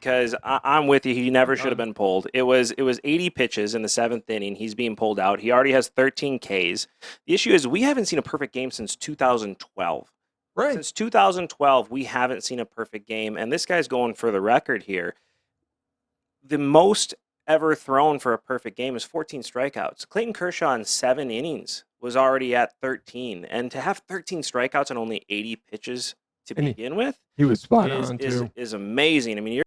Because I'm with you. He never should have been pulled. It was 80 pitches in the seventh inning. He's being pulled out. He already has 13 Ks. The issue is we haven't seen a perfect game since 2012. Right. Since 2012, we haven't seen a perfect game. And this guy's going for the record here. The most ever thrown for a perfect game is 14 strikeouts. Clayton Kershaw in 7 innings was already at 13. And to have 13 strikeouts and only 80 pitches to begin with, he was spot on too. Is amazing. I mean, you're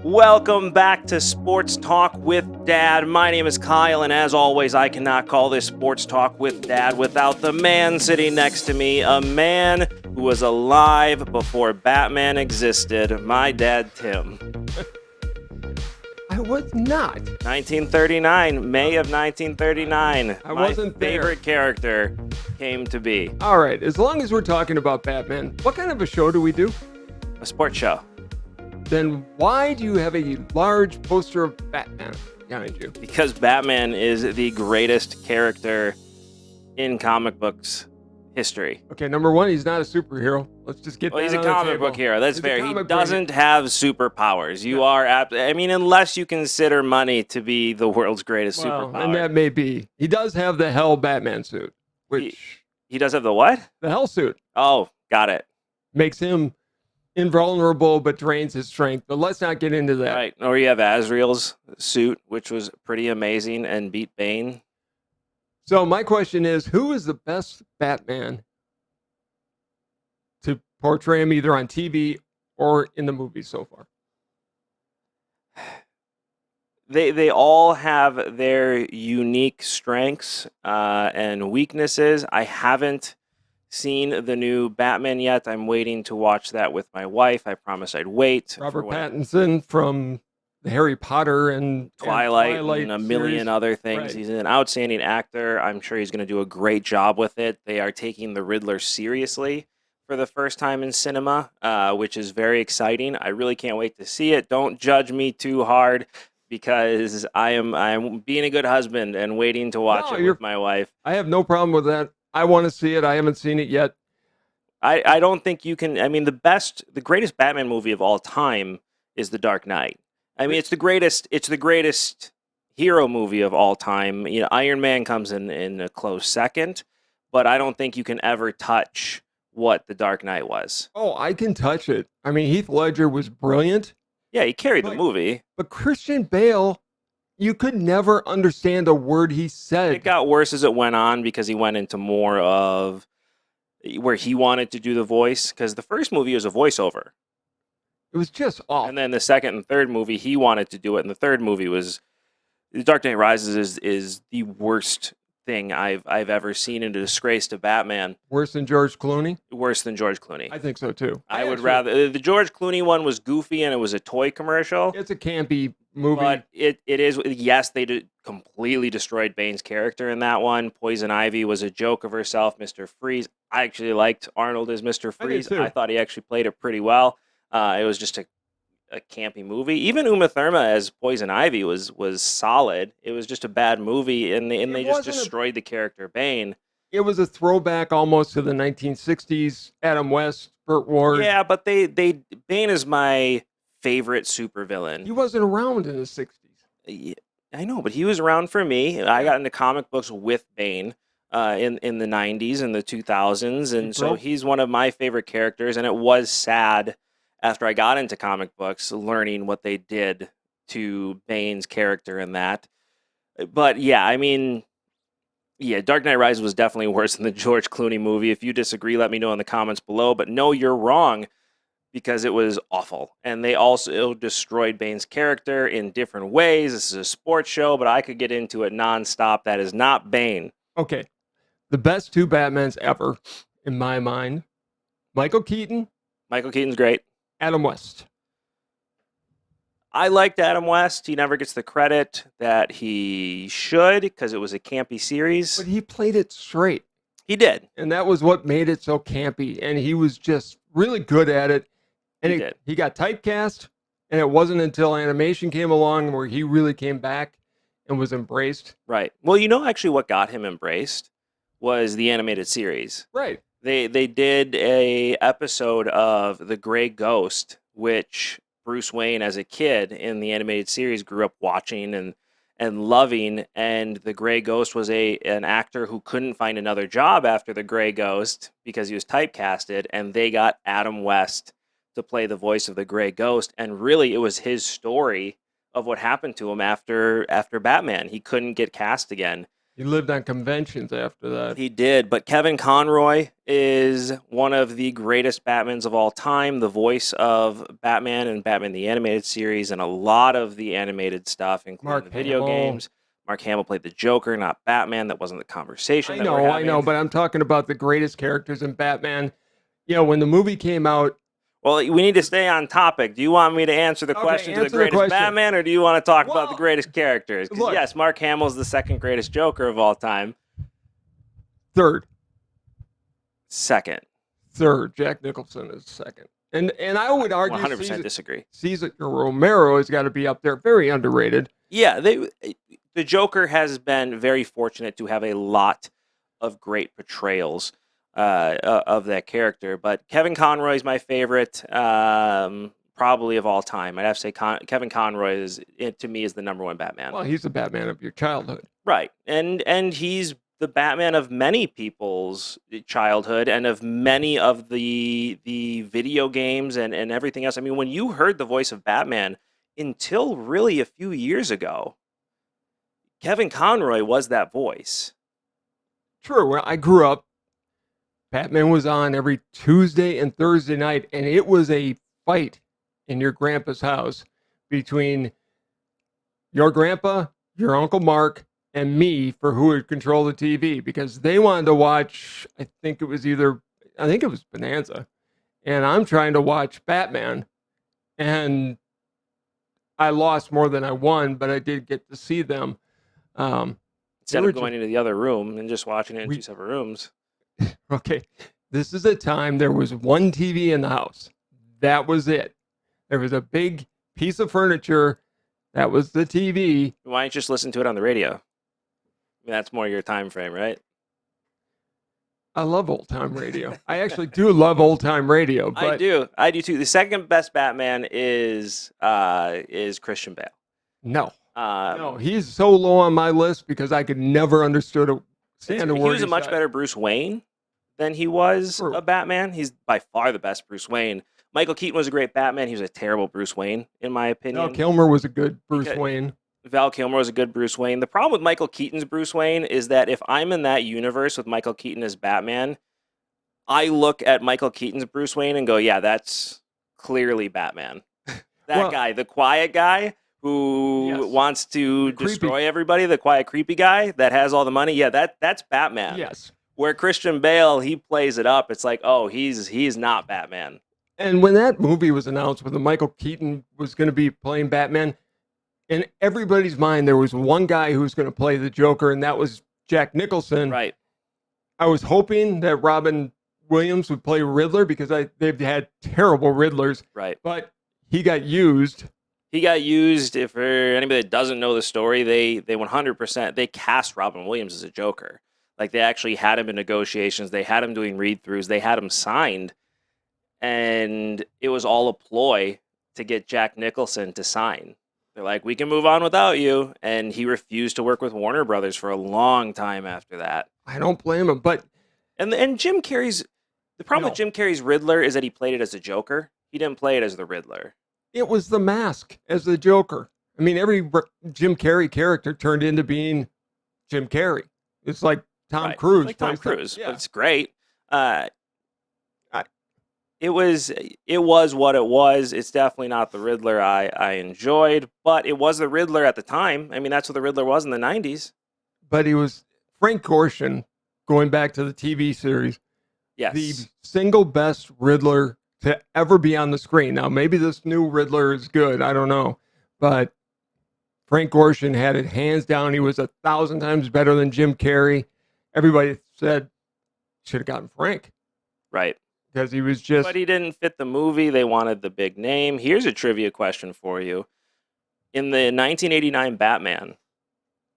Welcome back to Sports Talk with Dad. My name is Kyle, and as always, I cannot call this Sports Talk with Dad without the man sitting next to me, a man who was alive before Batman existed, my dad, Tim. I was not. 1939, May of 1939. I wasn't there. My favorite character came to be. All right, as long as we're talking about Batman, what kind of a show do we do? A sports show. Then why do you have a large poster of Batman behind you? Because Batman is the greatest character in comic books history. Okay, number one, he's not a superhero. Let's just get that he's a on the comic table. book hero. That's He's fair. He doesn't have superpowers. You are I mean, unless you consider money to be the world's greatest superpower. And that may be. He does have the Hell Batman suit, which he does have the what? The Hell suit. Oh, got it. Makes him invulnerable, but drains his strength. But let's not get into that. Right. Or you have Azrael's suit, which was pretty amazing and beat Bane. So my question is, who is the best Batman to portray him either on TV or in the movies so far? They all have their unique strengths and weaknesses. I haven't seen the new Batman yet. I'm waiting to watch that with my wife. I promised I'd wait. Robert Pattinson from the Harry Potter and Twilight and a million series. other things. Right. He's an outstanding actor. I'm sure he's going to do a great job with it. They are taking the Riddler seriously for the first time in cinema, which is very exciting. I really can't wait to see it. Don't judge me too hard because I'm being a good husband and waiting to watch it with my wife. I have no problem with that. I want to see it. I haven't seen it yet. I don't think you can. I mean, the greatest Batman movie of all time is The Dark Knight. I mean, it's the greatest hero movie of all time. You know, Iron Man comes in a close second, but I don't think you can ever touch what The Dark Knight was. Oh, I can touch it. I mean, Heath Ledger was brilliant. Yeah, he carried the movie. But Christian Bale, you could never understand a word he said. It got worse as it went on because he went into more of where he wanted to do the voice. Because the first movie was a voiceover. It was just awful. And then the second and third movie, he wanted to do it. And the third movie was The Dark Knight Rises is the worst thing I've ever seen, in a disgrace to Batman. Worse than George Clooney? Worse than George Clooney. I think so too. I would rather the George Clooney one was goofy and it was a toy commercial. It's a campy movie. But it is, yes, they completely destroyed Bane's character in that one. Poison Ivy was a joke of herself. Mr. Freeze, I actually liked Arnold as Mr. Freeze. I thought he actually played it pretty well. It was just a campy movie. Even Uma Thurman as Poison Ivy was solid. It was just a bad movie, and they just destroyed the character Bane. It was a throwback almost to the 1960s. Adam West, Burt Ward. Yeah, but Bane is my favorite supervillain. He wasn't around in the 60s. Yeah, I know, but he was around for me. I got into comic books with Bane in the 90s and the 2000s, and so he's one of my favorite characters, and it was sad after I got into comic books, learning what they did to Bane's character in that. But yeah, I mean, yeah, Dark Knight Rises was definitely worse than the George Clooney movie. If you disagree, let me know in the comments below. But no, you're wrong, because it was awful. And they also destroyed Bane's character in different ways. This is a sports show, but I could get into it nonstop. That is not Bane. Okay. The best two Batmans ever, in my mind. Michael Keaton. Michael Keaton's great. Adam West. I liked Adam West. He never gets the credit that he should because it was a campy series. But he played it straight. He did. And that was what made it so campy. And he was just really good at it. And He did. he got typecast, and it wasn't until animation came along where he really came back and was embraced. Right. Well, actually what got him embraced was the animated series. Right. They did a episode of The Gray Ghost, which Bruce Wayne as a kid in the animated series grew up watching and loving, and the Gray Ghost was an actor who couldn't find another job after the Gray Ghost because he was typecasted, and they got Adam West to play the voice of the Gray Ghost, and really it was his story of what happened to him after Batman. He couldn't get cast again. He lived on conventions after that. He did, but Kevin Conroy is one of the greatest Batmans of all time, the voice of Batman and Batman the Animated Series and a lot of the animated stuff, including the video games. Mark Hamill played the Joker, not Batman. That wasn't the conversation. I know, but I'm talking about the greatest characters in Batman. When the movie came out. Well, we need to stay on topic. Do you want me to answer the question to the greatest Batman, or do you want to talk about the greatest characters? Because yes, Mark Hamill's the second greatest Joker of all time. Third. Second. Third. Jack Nicholson is second. And I would argue 100% disagree. Cesar Romero has got to be up there. Very underrated. Yeah, the Joker has been very fortunate to have a lot of great portrayals of that character, but Kevin Conroy is my favorite, probably of all time. I'd have to say Kevin Conroy to me is the number one Batman. Well, he's the Batman of your childhood, right? And he's the Batman of many people's childhood and of many of the video games and everything else. I mean, when you heard the voice of Batman until really a few years ago, Kevin Conroy was that voice. True. Well, I grew up. Batman was on every Tuesday and Thursday night, and it was a fight in your grandpa's house between your grandpa, your Uncle Mark, and me for who would control the TV, because they wanted to watch, I think it was Bonanza, and I'm trying to watch Batman, and I lost more than I won, but I did get to see them. Instead of going into the other room and just watching it in two separate rooms. Okay, this is a time there was one TV in the house. That was it. There was a big piece of furniture. That was the TV. Why don't you just listen to it on the radio? I mean, that's more your time frame, right? I love old time radio. I actually do love old time radio. But I do too. The second best Batman is Christian Bale. No, no, he's so low on my list because I could never understand a word. He was a much better Bruce Wayne than he was a Batman. He's by far the best Bruce Wayne. Michael Keaton was a great Batman. He was a terrible Bruce Wayne, in my opinion. Val Kilmer was a good Bruce Wayne. Val Kilmer was a good Bruce Wayne. The problem with Michael Keaton's Bruce Wayne is that if I'm in that universe with Michael Keaton as Batman, I look at Michael Keaton's Bruce Wayne and go, yeah, that's clearly Batman. Guy, the quiet guy who wants to destroy everybody, the quiet, creepy guy that has all the money. Yeah, that's Batman. Yes. Where Christian Bale, he plays it up. It's like, oh, he's not Batman. And when that movie was announced, when Michael Keaton was going to be playing Batman, in everybody's mind, there was one guy who was going to play the Joker, and that was Jack Nicholson. Right. I was hoping that Robin Williams would play Riddler because they've had terrible Riddlers. Right. But he got used. He got used. If for anybody that doesn't know the story, they 100% they cast Robin Williams as a Joker. Like they actually had him in negotiations. They had him doing read-throughs. They had him signed, and it was all a ploy to get Jack Nicholson to sign. They're like, we can move on without you, and he refused to work with Warner Brothers for a long time after that. I don't blame him, but and Jim Carrey's the problem with Jim Carrey's Riddler is that he played it as a Joker. He didn't play it as the Riddler. It was the mask as the Joker. I mean, every Jim Carrey character turned into being Jim Carrey. It's like Tom Cruise. Like Tom Cruise. Yeah. But it's great. It was what it was. It's definitely not the Riddler I enjoyed, but it was the Riddler at the time. I mean, that's what the Riddler was in the 90s. But he was Frank Gorshin, going back to the TV series. Yes. The single best Riddler to ever be on the screen. Now, maybe this new Riddler is good. I don't know. But Frank Gorshin had it hands down. He was 1,000 times better than Jim Carrey. Everybody said, should have gotten Frank. Right. because he was just. But he didn't fit the movie. They wanted the big name. Here's a trivia question for you. In the 1989 Batman,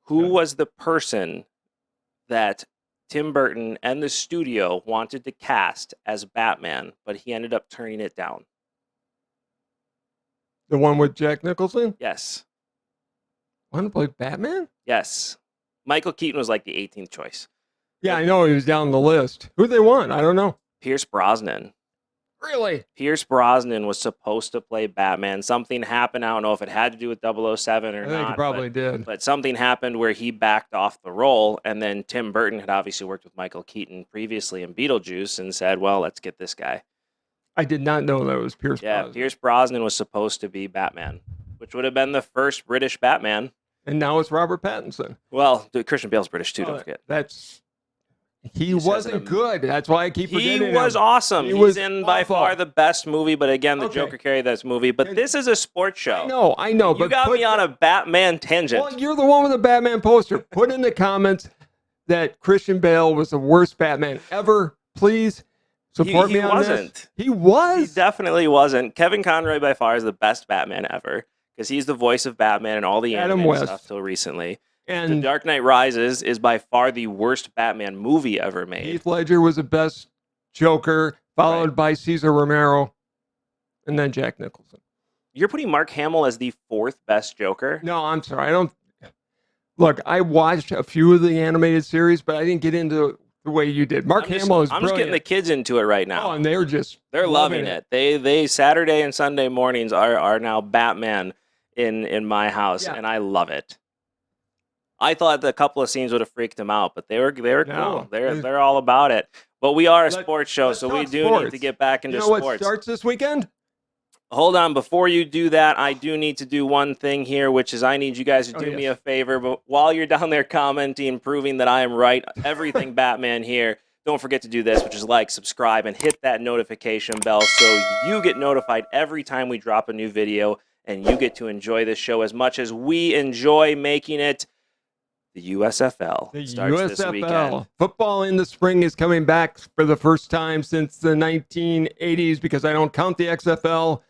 who was the person that Tim Burton and the studio wanted to cast as Batman, but he ended up turning it down? The one with Jack Nicholson? Yes. Want to play Batman? Yes. Michael Keaton was like the 18th choice. Yeah, I know he was down the list. Who they want? I don't know. Pierce Brosnan. Really? Pierce Brosnan was supposed to play Batman. Something happened. I don't know if it had to do with 007 or not. I think it probably did. But something happened where he backed off the role, and then Tim Burton had obviously worked with Michael Keaton previously in Beetlejuice and said, well, let's get this guy. I did not know that was Pierce Brosnan. Yeah, Pierce Brosnan was supposed to be Batman, which would have been the first British Batman. And now it's Robert Pattinson. Well, Christian Bale's British too, don't forget. He wasn't good. That's why I keep forgetting He was awesome. He's in by far the best movie, but again, the Joker carried this movie. But this is a sports show. I know. You got me on a Batman tangent. Well, you're the one with the Batman poster. Put in the comments that Christian Bale was the worst Batman ever. Please support me on this. He was. He definitely wasn't. Kevin Conroy by far is the best Batman ever because he's the voice of Batman and all the animated stuff till recently. And The Dark Knight Rises is by far the worst Batman movie ever made. Heath Ledger was the best Joker, followed by Cesar Romero, and then Jack Nicholson. You're putting Mark Hamill as the fourth best Joker? No, I'm sorry. I don't. Look, I watched a few of the animated series, but I didn't get into the way you did. Mark Hamill is brilliant. I'm just getting the kids into it right now. Oh, and they're loving it. They Saturday and Sunday mornings are now Batman in my house, and I love it. I thought a couple of scenes would have freaked them out, but they were cool. They're all about it. But we are a sports show, so we do need to get back into sports. What starts this weekend? Hold on. Before you do that, I do need to do one thing here, which is I need you guys to do me a favor. But while you're down there commenting, proving that I am right, everything Batman here, don't forget to do this, which is like, subscribe, and hit that notification bell so you get notified every time we drop a new video, and you get to enjoy this show as much as we enjoy making it. The USFL starts this weekend. Football in the spring is coming back for the first time since the 1980s because I don't count the XFL,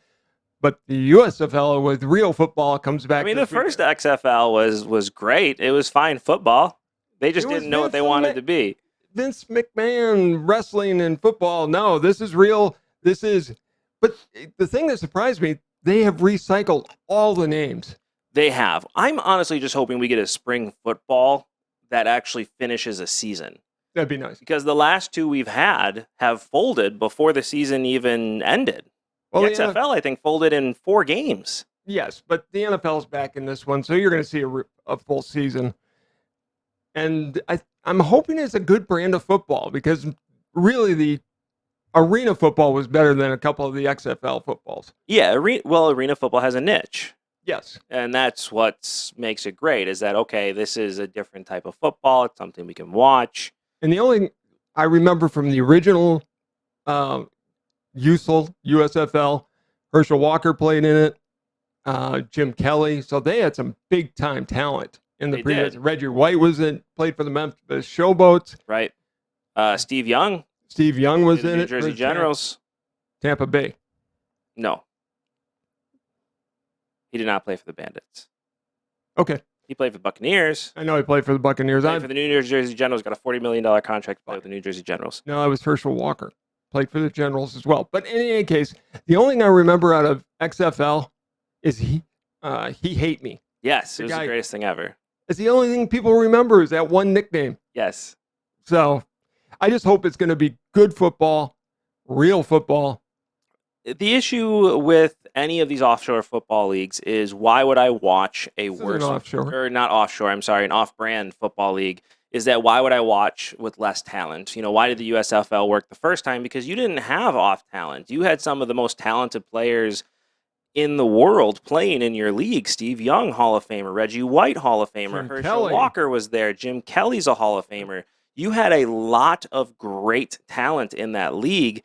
but the USFL with real football comes back. I mean, the first XFL was great. It was fine football. They just didn't know what they wanted to be. Vince McMahon wrestling and football. No, this is real. But the thing that surprised me, they have recycled all the names. They have. I'm honestly just hoping we get a spring football that actually finishes a season. That'd be nice. Because the last two we've had have folded before the season even ended. Well, the XFL, I think, folded in 4 games. Yes, but the NFL's back in this one, so you're going to see a full season. And I'm hoping it's a good brand of football because really the arena football was better than a couple of the XFL footballs. Yeah, arena football has a niche. Yes. And that's what makes it great is that, okay, this is a different type of football. It's something we can watch. And the only I remember from the original USFL, Herschel Walker played in it, Jim Kelly. So they had some big-time talent in the previous. Reggie White played for the Memphis Showboats. Right. Steve Young. Steve Young was in New it. Jersey Generals. Tampa Bay. No. He did not play for the Bandits. Okay. He played for the Buccaneers. I know he played for the Buccaneers. He played for the New Jersey Generals. Got a $40 million contract to play with the New Jersey Generals. No, it was Herschel Walker. Played for the Generals as well. But in any case, the only thing I remember out of XFL is he hate me. Yes, it was the greatest thing ever. It's the only thing people remember is that one nickname. Yes. So I just hope it's going to be good football, real football. The issue with any of these offshore football leagues is why would I watch an off-brand football league? Is that why would I watch with less talent? Why did the USFL work the first time? Because you didn't have off talent. You had some of the most talented players in the world playing in your league. Steve Young, Hall of Famer. Reggie White, Hall of Famer. Herschel Walker was there. Jim Kelly's a Hall of Famer. You had a lot of great talent in that league.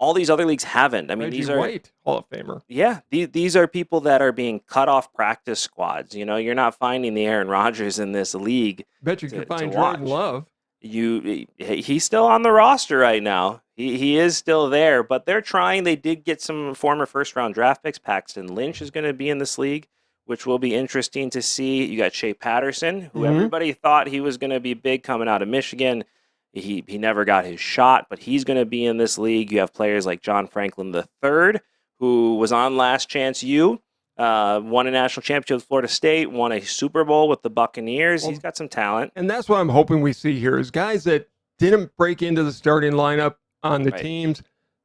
All these other leagues haven't. I mean, Reggie White, Hall of Famer. Yeah, these are people that are being cut off practice squads. You're not finding the Aaron Rodgers in this league. Bet you can find Jordan Love. He's still on the roster right now. He is still there, but they're trying. They did get some former first-round draft picks. Paxton Lynch is going to be in this league, which will be interesting to see. You got Shea Patterson, who everybody thought he was going to be big coming out of Michigan. He never got his shot, but he's going to be in this league. You have players like John Franklin III, who was on Last Chance U, won a national championship with Florida State, won a Super Bowl with the Buccaneers. Well, he's got some talent. And that's what I'm hoping we see here is guys that didn't break into the starting lineup on the teams,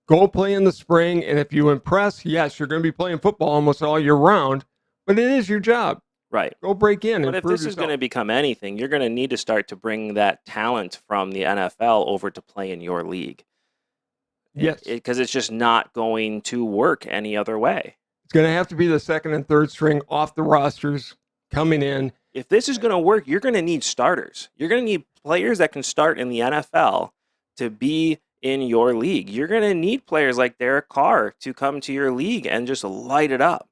go play in the spring, and if you impress, yes, you're going to be playing football almost all year round, but it is your job. Right. Go break in. But if this is going to become anything, you're going to need to start to bring that talent from the NFL over to play in your league. Yes. Because it's just not going to work any other way. It's going to have to be the second and third string off the rosters coming in. If this is going to work, you're going to need starters. You're going to need players that can start in the NFL to be in your league. You're going to need players like Derek Carr to come to your league and just light it up.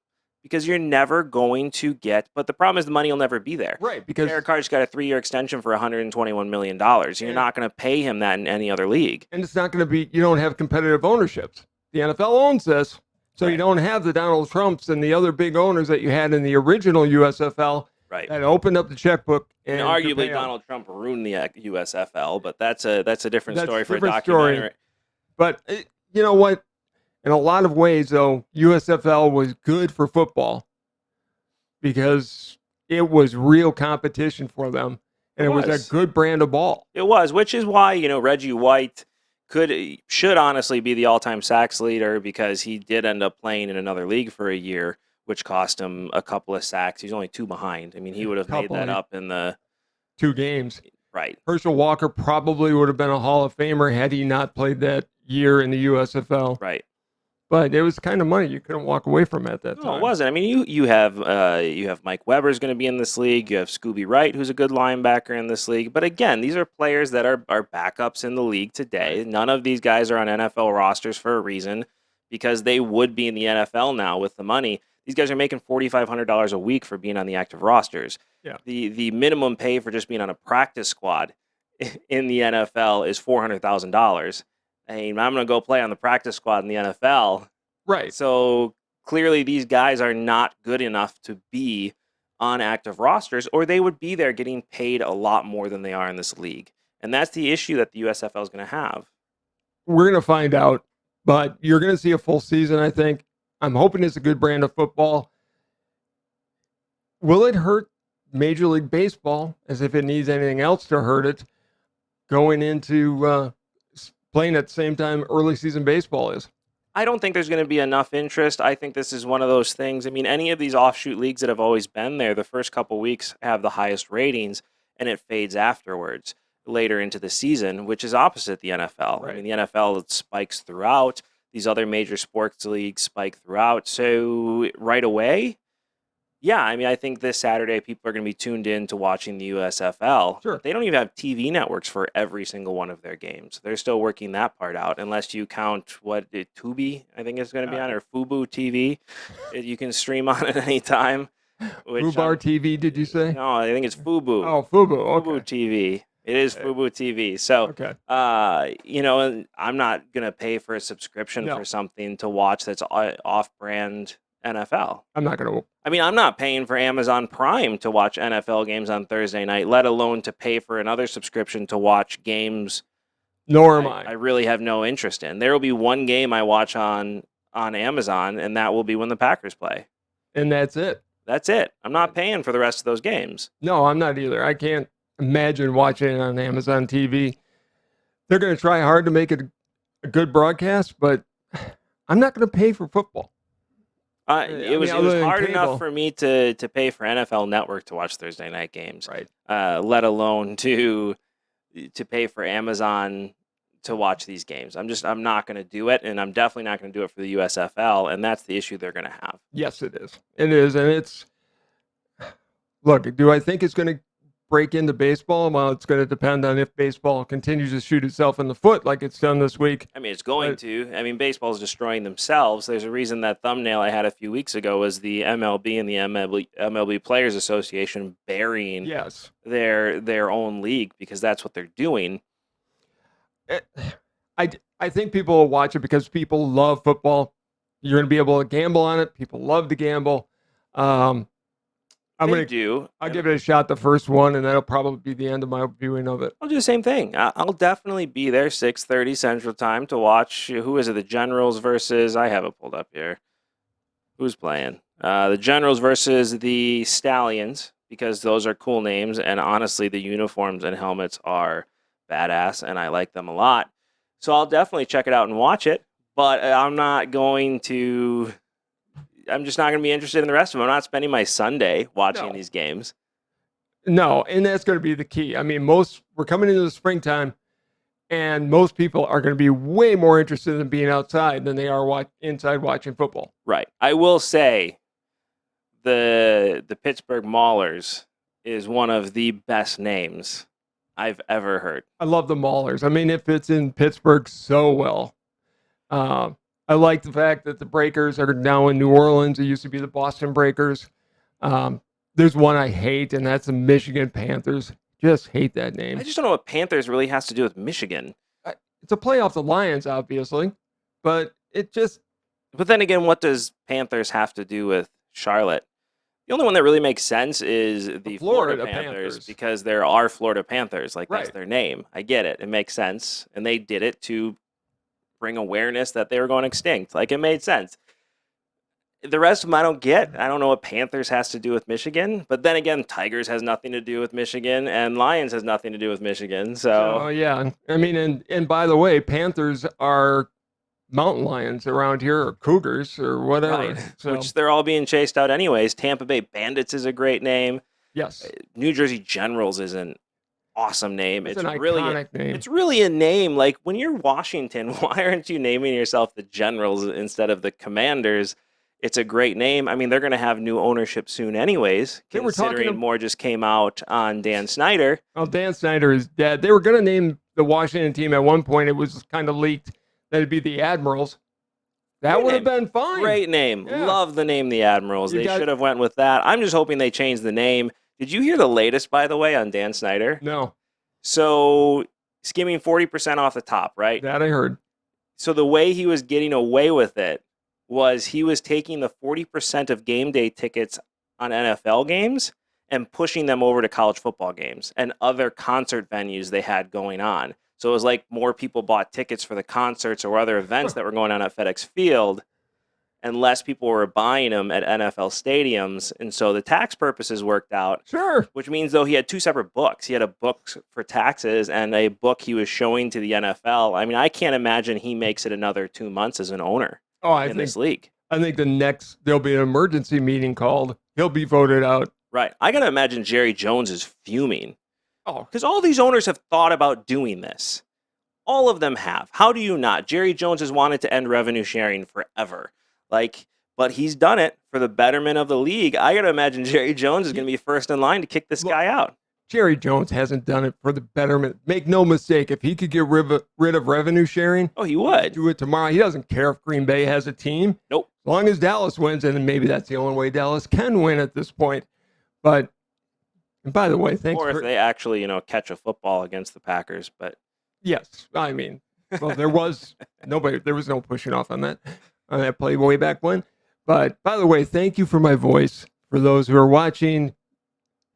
Because you're never going to get, but the problem is the money will never be there. Right. Because Derek Carr just got a 3-year extension for $121 million. You're not going to pay him that in any other league. And it's not going to be, you don't have competitive ownerships. The NFL owns this, so you don't have the Donald Trumps and the other big owners that you had in the original USFL that opened up the checkbook. And arguably Donald Trump ruined the USFL, but that's a different story for a documentary. But you know what? In a lot of ways, though, USFL was good for football because it was real competition for them, and it was a good brand of ball. It was, which is why Reggie White should honestly be the all-time sacks leader because he did end up playing in another league for a year, which cost him a couple of sacks. He's only 2 behind. I mean, he would have made that up in the 2 games. Right. Herschel Walker probably would have been a Hall of Famer had he not played that year in the USFL. Right. But it was kind of money you couldn't walk away from at that time. No, it wasn't. I mean, you have Mike Weber's going to be in this league. You have Scooby Wright, who's a good linebacker in this league. But again, these are players that are backups in the league today. None of these guys are on NFL rosters for a reason because they would be in the NFL now with the money. These guys are making $4,500 a week for being on the active rosters. Yeah. The minimum pay for just being on a practice squad in the NFL is $400,000. I mean, I'm going to go play on the practice squad in the NFL. Right. So clearly these guys are not good enough to be on active rosters, or they would be there getting paid a lot more than they are in this league. And that's the issue that the USFL is going to have. We're going to find out, but you're going to see a full season, I think. I'm hoping it's a good brand of football. Will it hurt Major League Baseball, as if it needs anything else to hurt it, going into playing at the same time early season baseball is? I don't think there's going to be enough interest. I think this is one of those things. I mean, any of these offshoot leagues that have always been there, the first couple weeks have the highest ratings, and it fades afterwards later into the season, which is opposite the NFL. Right. I mean, the NFL, it spikes throughout. These other major sports leagues spike throughout. So right away, yeah, I mean, I think this Saturday people are going to be tuned in to watching the USFL. Sure. They don't even have TV networks for every single one of their games. They're still working that part out, unless you count Tubi, I think it's going to be on, or Fubo TV. You can stream on at any time. Fubar TV, did you say? No, I think it's Fubo. Oh, Fubo. Okay. Fubo TV. It is Fubo TV. So, and I'm not going to pay for a subscription for something to watch that's off-brand NFL. I'm not going to. I mean, I'm not paying for Amazon Prime to watch NFL games on Thursday night, let alone to pay for another subscription to watch games. Nor am I. I really have no interest in. There will be one game I watch on Amazon, and that will be when the Packers play. And that's it. That's it. I'm not paying for the rest of those games. No, I'm not either. I can't imagine watching it on Amazon TV. They're going to try hard to make it a good broadcast, but I'm not going to pay for football. It was hard enough for me to pay for NFL Network to watch Thursday night games, right? Let alone to pay for Amazon to watch these games. I'm not going to do it, and I'm definitely not going to do it for the USFL, and that's the issue they're going to have. Yes, it is. It is, and it's. Look, do I think it's going to break into baseball? Well, it's going to depend on if baseball continues to shoot itself in the foot like it's done this week. I mean, it's going to. I mean, baseball is destroying themselves. There's a reason that thumbnail I had a few weeks ago was the MLB and the MLB Players Association burying their own league because that's what they're doing. I think people will watch it because people love football. You're going to be able to gamble on it. People love to gamble. Um, They do. I'll give it a shot the first one, and that'll probably be the end of my viewing of it. I'll do the same thing. I'll definitely be there 6:30 Central Time to watch. Who is it? The Generals versus. I have it pulled up here. Who's playing? The Generals versus the Stallions, because those are cool names, and honestly, the uniforms and helmets are badass, and I like them a lot. So I'll definitely check it out and watch it. But I'm just not going to be interested in the rest of them. I'm not spending my Sunday watching these games. No, and that's going to be the key. I mean, we're coming into the springtime, and most people are going to be way more interested in being outside than they are inside watching football. Right. I will say the Pittsburgh Maulers is one of the best names I've ever heard. I love the Maulers. I mean, it fits in Pittsburgh so well. I like the fact that the Breakers are now in New Orleans. It used to be the Boston Breakers. There's one I hate, and that's the Michigan Panthers. Just hate that name. I just don't know what Panthers really has to do with Michigan. It's a play off the Lions, obviously, but it just... But then again, what does Panthers have to do with Charlotte? The only one that really makes sense is the Florida Panthers, because there are Florida Panthers. Like, that's their name. I get it. It makes sense. And they did it to bring awareness that they were going extinct. Like, it made sense. The rest of them I don't get. I don't know what Panthers has to do with Michigan. But then again, Tigers has nothing to do with Michigan, and Lions has nothing to do with Michigan. So, oh, yeah. I mean, and by the way, Panthers are mountain lions around here, or cougars, or whatever. Right. So, which they're all being chased out anyways. Tampa Bay Bandits is a great name. Yes. New Jersey Generals is an awesome name. It's an iconic name. It's really a name. Like, when you're Washington, why aren't you naming yourself the Generals instead of the Commanders? It's a great name. I mean, they're going to have new ownership soon anyways, considering more just came out on Dan Snyder. Well, Dan Snyder is dead. They were going to name the Washington team at one point. It was kind of leaked that it'd be the Admirals. That would have been fine. Great name. Yeah. Love the name the Admirals. They should have went with that. I'm just hoping they change the name. Did you hear the latest, by the way, on Dan Snyder? No. So, skimming 40% off the top, right? That I heard. So the way he was getting away with it was he was taking the 40% of game day tickets on NFL games and pushing them over to college football games and other concert venues they had going on. So it was like more people bought tickets for the concerts or other events that were going on at FedEx Field, and less people were buying them at NFL stadiums. And so the tax purposes worked out. Sure. Which means, though, he had two separate books. He had a book for taxes and a book he was showing to the NFL. I mean, I can't imagine he makes it another 2 months as an owner in this league. I think there'll be an emergency meeting called. He'll be voted out. Right. I got to imagine Jerry Jones is fuming. Oh, because all these owners have thought about doing this. All of them have. How do you not? Jerry Jones has wanted to end revenue sharing forever. But he's done it for the betterment of the league. I got to imagine Jerry Jones is going to be first in line to kick this guy out. Jerry Jones hasn't done it for the betterment. Make no mistake, if he could get rid of revenue sharing, he would. Do it tomorrow. He doesn't care if Green Bay has a team. Nope. As long as Dallas wins, and maybe that's the only way Dallas can win at this point. But, and by the way, thanks for... Or if they actually, catch a football against the Packers, but... Yes, I mean, well, there was no pushing off on that play way back when. But by the way, thank you for my voice. For those who are watching,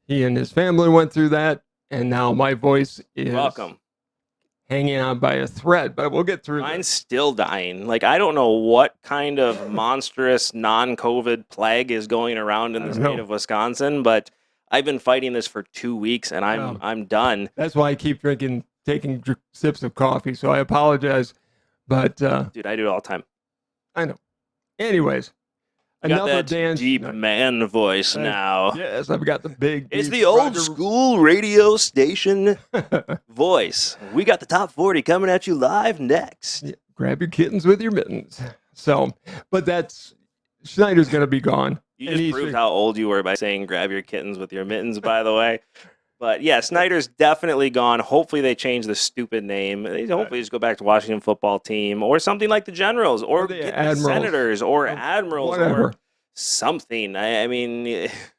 he and his family went through that, and now my voice is hanging on by a thread. But we'll get through. Mine's still dying. I don't know what kind of monstrous non-COVID plague is going around in the state of Wisconsin, but I've been fighting this for 2 weeks, and I'm done. That's why I keep taking sips of coffee, so I apologize. But dude, I do it all the time. I know. Anyways, another Dan's deep man voice now. Yes, I've got the big. It's the old school radio station voice. We got the top 40 coming at you live next. Yeah, grab your kittens with your mittens. So, but Schneider's going to be gone. You just proved how old you were by saying grab your kittens with your mittens, by the way. But yeah, Snyder's definitely gone. Hopefully they change the stupid name. They hopefully just go back to Washington football team or something like the Generals or the Senators or Admirals or something. I mean,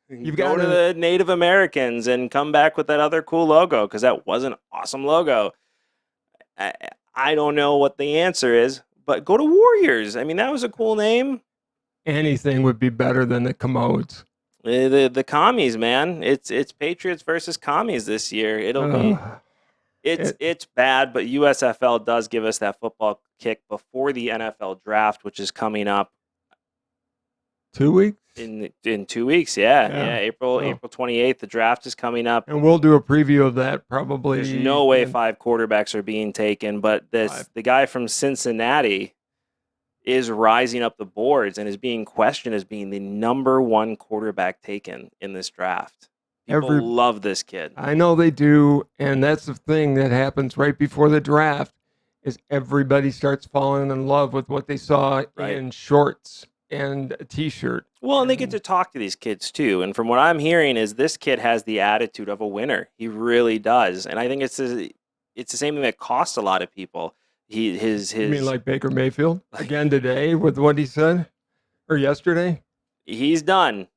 you've got to go to the Native Americans and come back with that other cool logo because that was an awesome logo. I don't know what the answer is, but go to Warriors. I mean, that was a cool name. Anything would be better than the Commodes. The commies, man. It's Patriots versus commies this year. It'll be it's bad, but USFL does give us that football kick before the NFL draft, which is coming up 2 weeks in 2 weeks. Yeah. April 28th. The draft is coming up, and we'll do a preview of that probably. There's no way 5 quarterbacks are being taken, but the guy from Cincinnati is rising up the boards and is being questioned as being the number 1 quarterback taken in this draft. People love this kid. I know they do, and that's the thing that happens right before the draft is everybody starts falling in love with what they saw in shorts and a t-shirt. Well, and they get to talk to these kids too. And from what I'm hearing is this kid has the attitude of a winner. He really does. And I think it's the same thing that costs a lot of people. You mean like Baker Mayfield again today with what he said, or yesterday? He's done.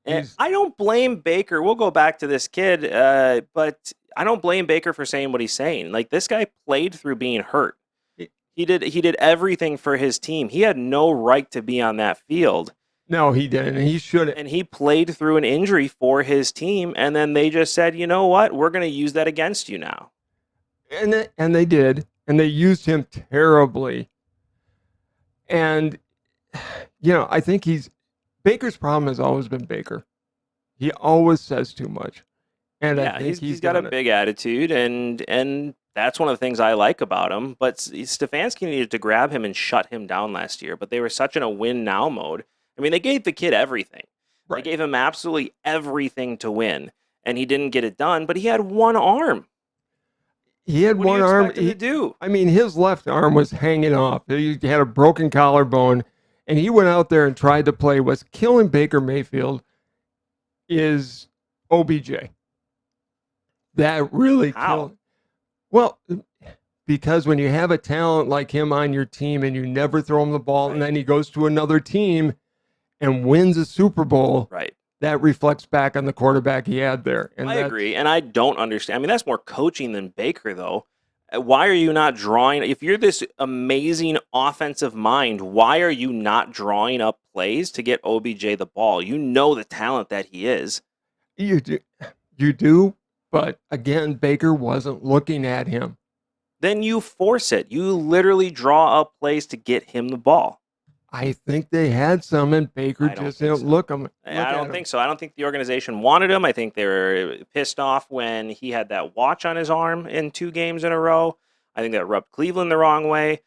And I don't blame Baker. We'll go back to this kid, but I don't blame Baker for saying what he's saying. Like, this guy played through being hurt. He did everything for his team. He had no right to be on that field. No, he didn't. He shouldn't. And he played through an injury for his team, and then they just said, you know what? We're going to use that against you now. And they did. And they used him terribly. And, I think Baker's problem has always been Baker. He always says too much. And I think he's got a big attitude, and that's one of the things I like about him. But Stefanski needed to grab him and shut him down last year, but they were such in a win-now mode. I mean, they gave the kid everything. Right. They gave him absolutely everything to win, and he didn't get it done, but he had one arm. He had one arm. I mean, his left arm was hanging off. He had a broken collarbone, and he went out there and tried to play. What's killing Baker Mayfield is OBJ. That really killed. Well, because when you have a talent like him on your team and you never throw him the ball, and then he goes to another team and wins a Super Bowl, that reflects back on the quarterback he had there. And I agree, and I don't understand. I mean, that's more coaching than Baker, though. Why are you not drawing? If you're this amazing offensive mind, why are you not drawing up plays to get OBJ the ball? You know the talent that he is. You do, but again, Baker wasn't looking at him. Then you force it. You literally draw up plays to get him the ball. I think they had some, and Baker just didn't look him. I don't think so. I don't think the organization wanted him. I think they were pissed off when he had that watch on his arm in 2 games in a row. I think that rubbed Cleveland the wrong way.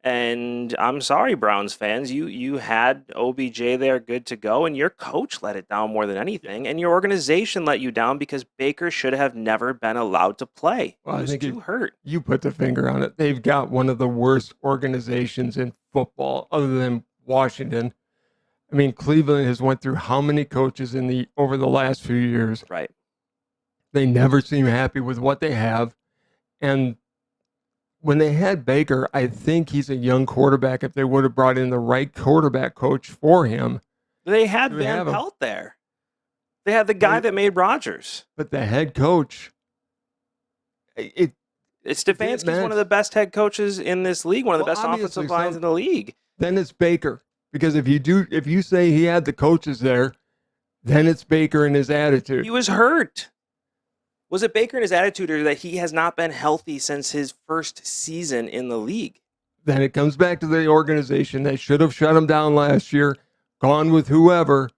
And I'm sorry, Browns fans. You had OBJ there good to go, and your coach let it down more than anything. And your organization let you down because Baker should have never been allowed to play. Well, he was too hurt. You put the finger on it. They've got one of the worst organizations in football other than Washington. I mean, Cleveland has went through how many coaches over the last few years? Right. They never seem happy with what they have. And when they had Baker, I think he's a young quarterback. If they would have brought in the right quarterback coach for him. They had Van Pelt there. They had the guy that made Rodgers. But the head coach, Stefanski's one of the best head coaches in this league, one of the best offensive lines in the league. Then it's Baker. Because if you say he had the coaches there, then it's Baker and his attitude. He was hurt. Was it Baker and his attitude, or that he has not been healthy since his first season in the league? Then it comes back to the organization. They should have shut him down last year, gone with whoever,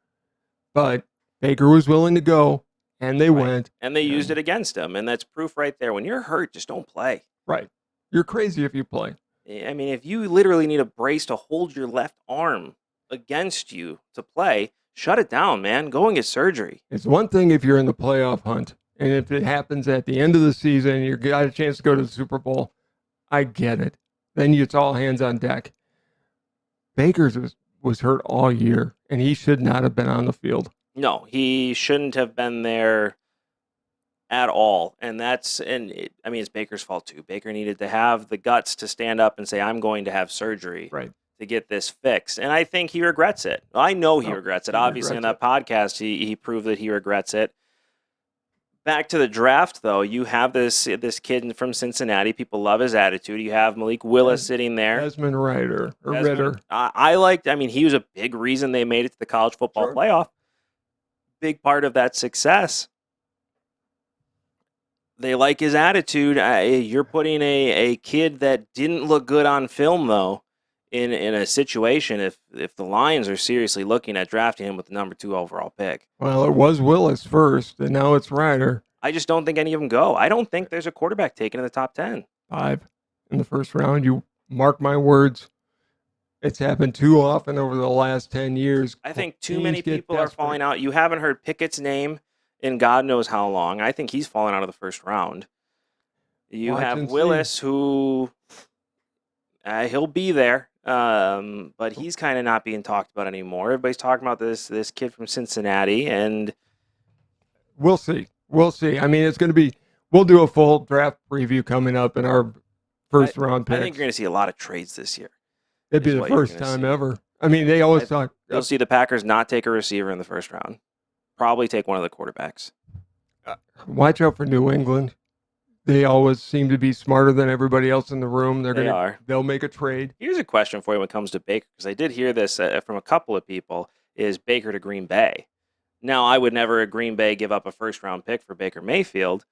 but Baker was willing to go, and they went. And they used it against him, and that's proof right there. When you're hurt, just don't play. Right. You're crazy if you play. I mean, if you literally need a brace to hold your left arm against you to play, shut it down, man. Go and get surgery. It's one thing if you're in the playoff hunt, and if it happens at the end of the season, you got a chance to go to the Super Bowl, I get it. Then it's all hands on deck. Baker was hurt all year, and he should not have been on the field. No, he shouldn't have been there at all. And it's Baker's fault too. Baker needed to have the guts to stand up and say, I'm going to have surgery to get this fixed. And I think he regrets it. I know he regrets it. Obviously, on that podcast, he proved that he regrets it. Back to the draft, though, you have this kid from Cincinnati. People love his attitude. You have Malik Willis sitting there. Desmond Ritter. I mean, he was a big reason they made it to the college football playoff. Big part of that success. They like his attitude. You're putting a kid that didn't look good on film, though, in a situation if the Lions are seriously looking at drafting him with the number 2 overall pick. Well, it was Willis first, and now it's Ritter. I just don't think any of them go. I don't think there's a quarterback taken in the top 10. 5 in the first round. You mark my words. It's happened too often over the last 10 years. I think too many people are falling out. You haven't heard Pickett's name in God knows how long. I think he's fallen out of the first round. You have Willis, who he'll be there, but he's kind of not being talked about anymore. Everybody's talking about this kid from Cincinnati, and we'll see. I mean, it's going to be. We'll do a full draft preview coming up in our first round picks. I think you're going to see a lot of trades this year. It'd be the first time ever. I mean, they always talk. You'll see the Packers not take a receiver in the first round. Probably take one of the quarterbacks. Watch out for New England. They always seem to be smarter than everybody else in the room. They'll make a trade. Here's a question for you when it comes to Baker, because I did hear this from a couple of people, is Baker to Green Bay. Now, I would never at Green Bay give up a first-round pick for Baker Mayfield,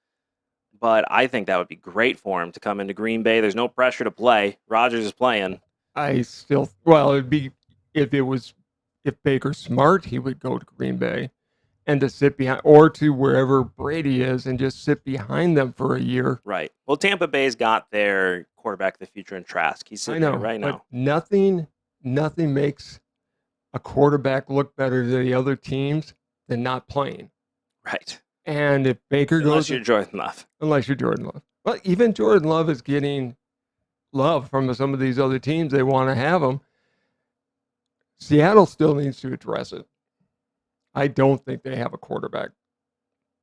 but I think that would be great for him to come into Green Bay. There's no pressure to play. Rodgers is playing. It'd be if Baker's smart, he would go to Green Bay. And to sit behind, or to wherever Brady is, and just sit behind them for a year. Right. Well, Tampa Bay's got their quarterback of the future in Trask. He's sitting there right now. Nothing makes a quarterback look better than the other teams than not playing. Right. And if Baker unless you're Jordan Love. Well, even Jordan Love is getting love from some of these other teams. They want to have him. Seattle still needs to address it. I don't think they have a quarterback.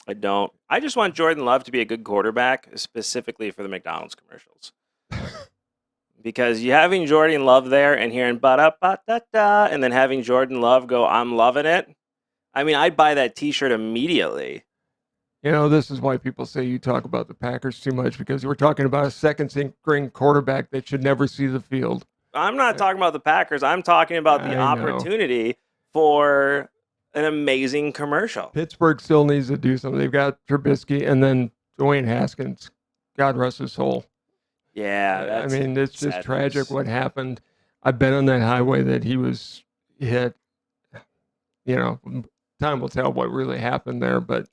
I don't. I just want Jordan Love to be a good quarterback, specifically for the McDonald's commercials. Because you having Jordan Love there and hearing ba-da-ba-da-da, and then having Jordan Love go, I'm loving it. I mean, I'd buy that T-shirt immediately. You know, this is why people say you talk about the Packers too much, because we're talking about a second-string quarterback that should never see the field. I'm not talking about the Packers. I'm talking about the opportunity for an amazing commercial. Pittsburgh still needs to do something. They've got Trubisky and then Dwayne Haskins. God rest his soul. Yeah. I mean, it's just tragic what happened. I've been on that highway that he was hit. You know, time will tell what really happened there. But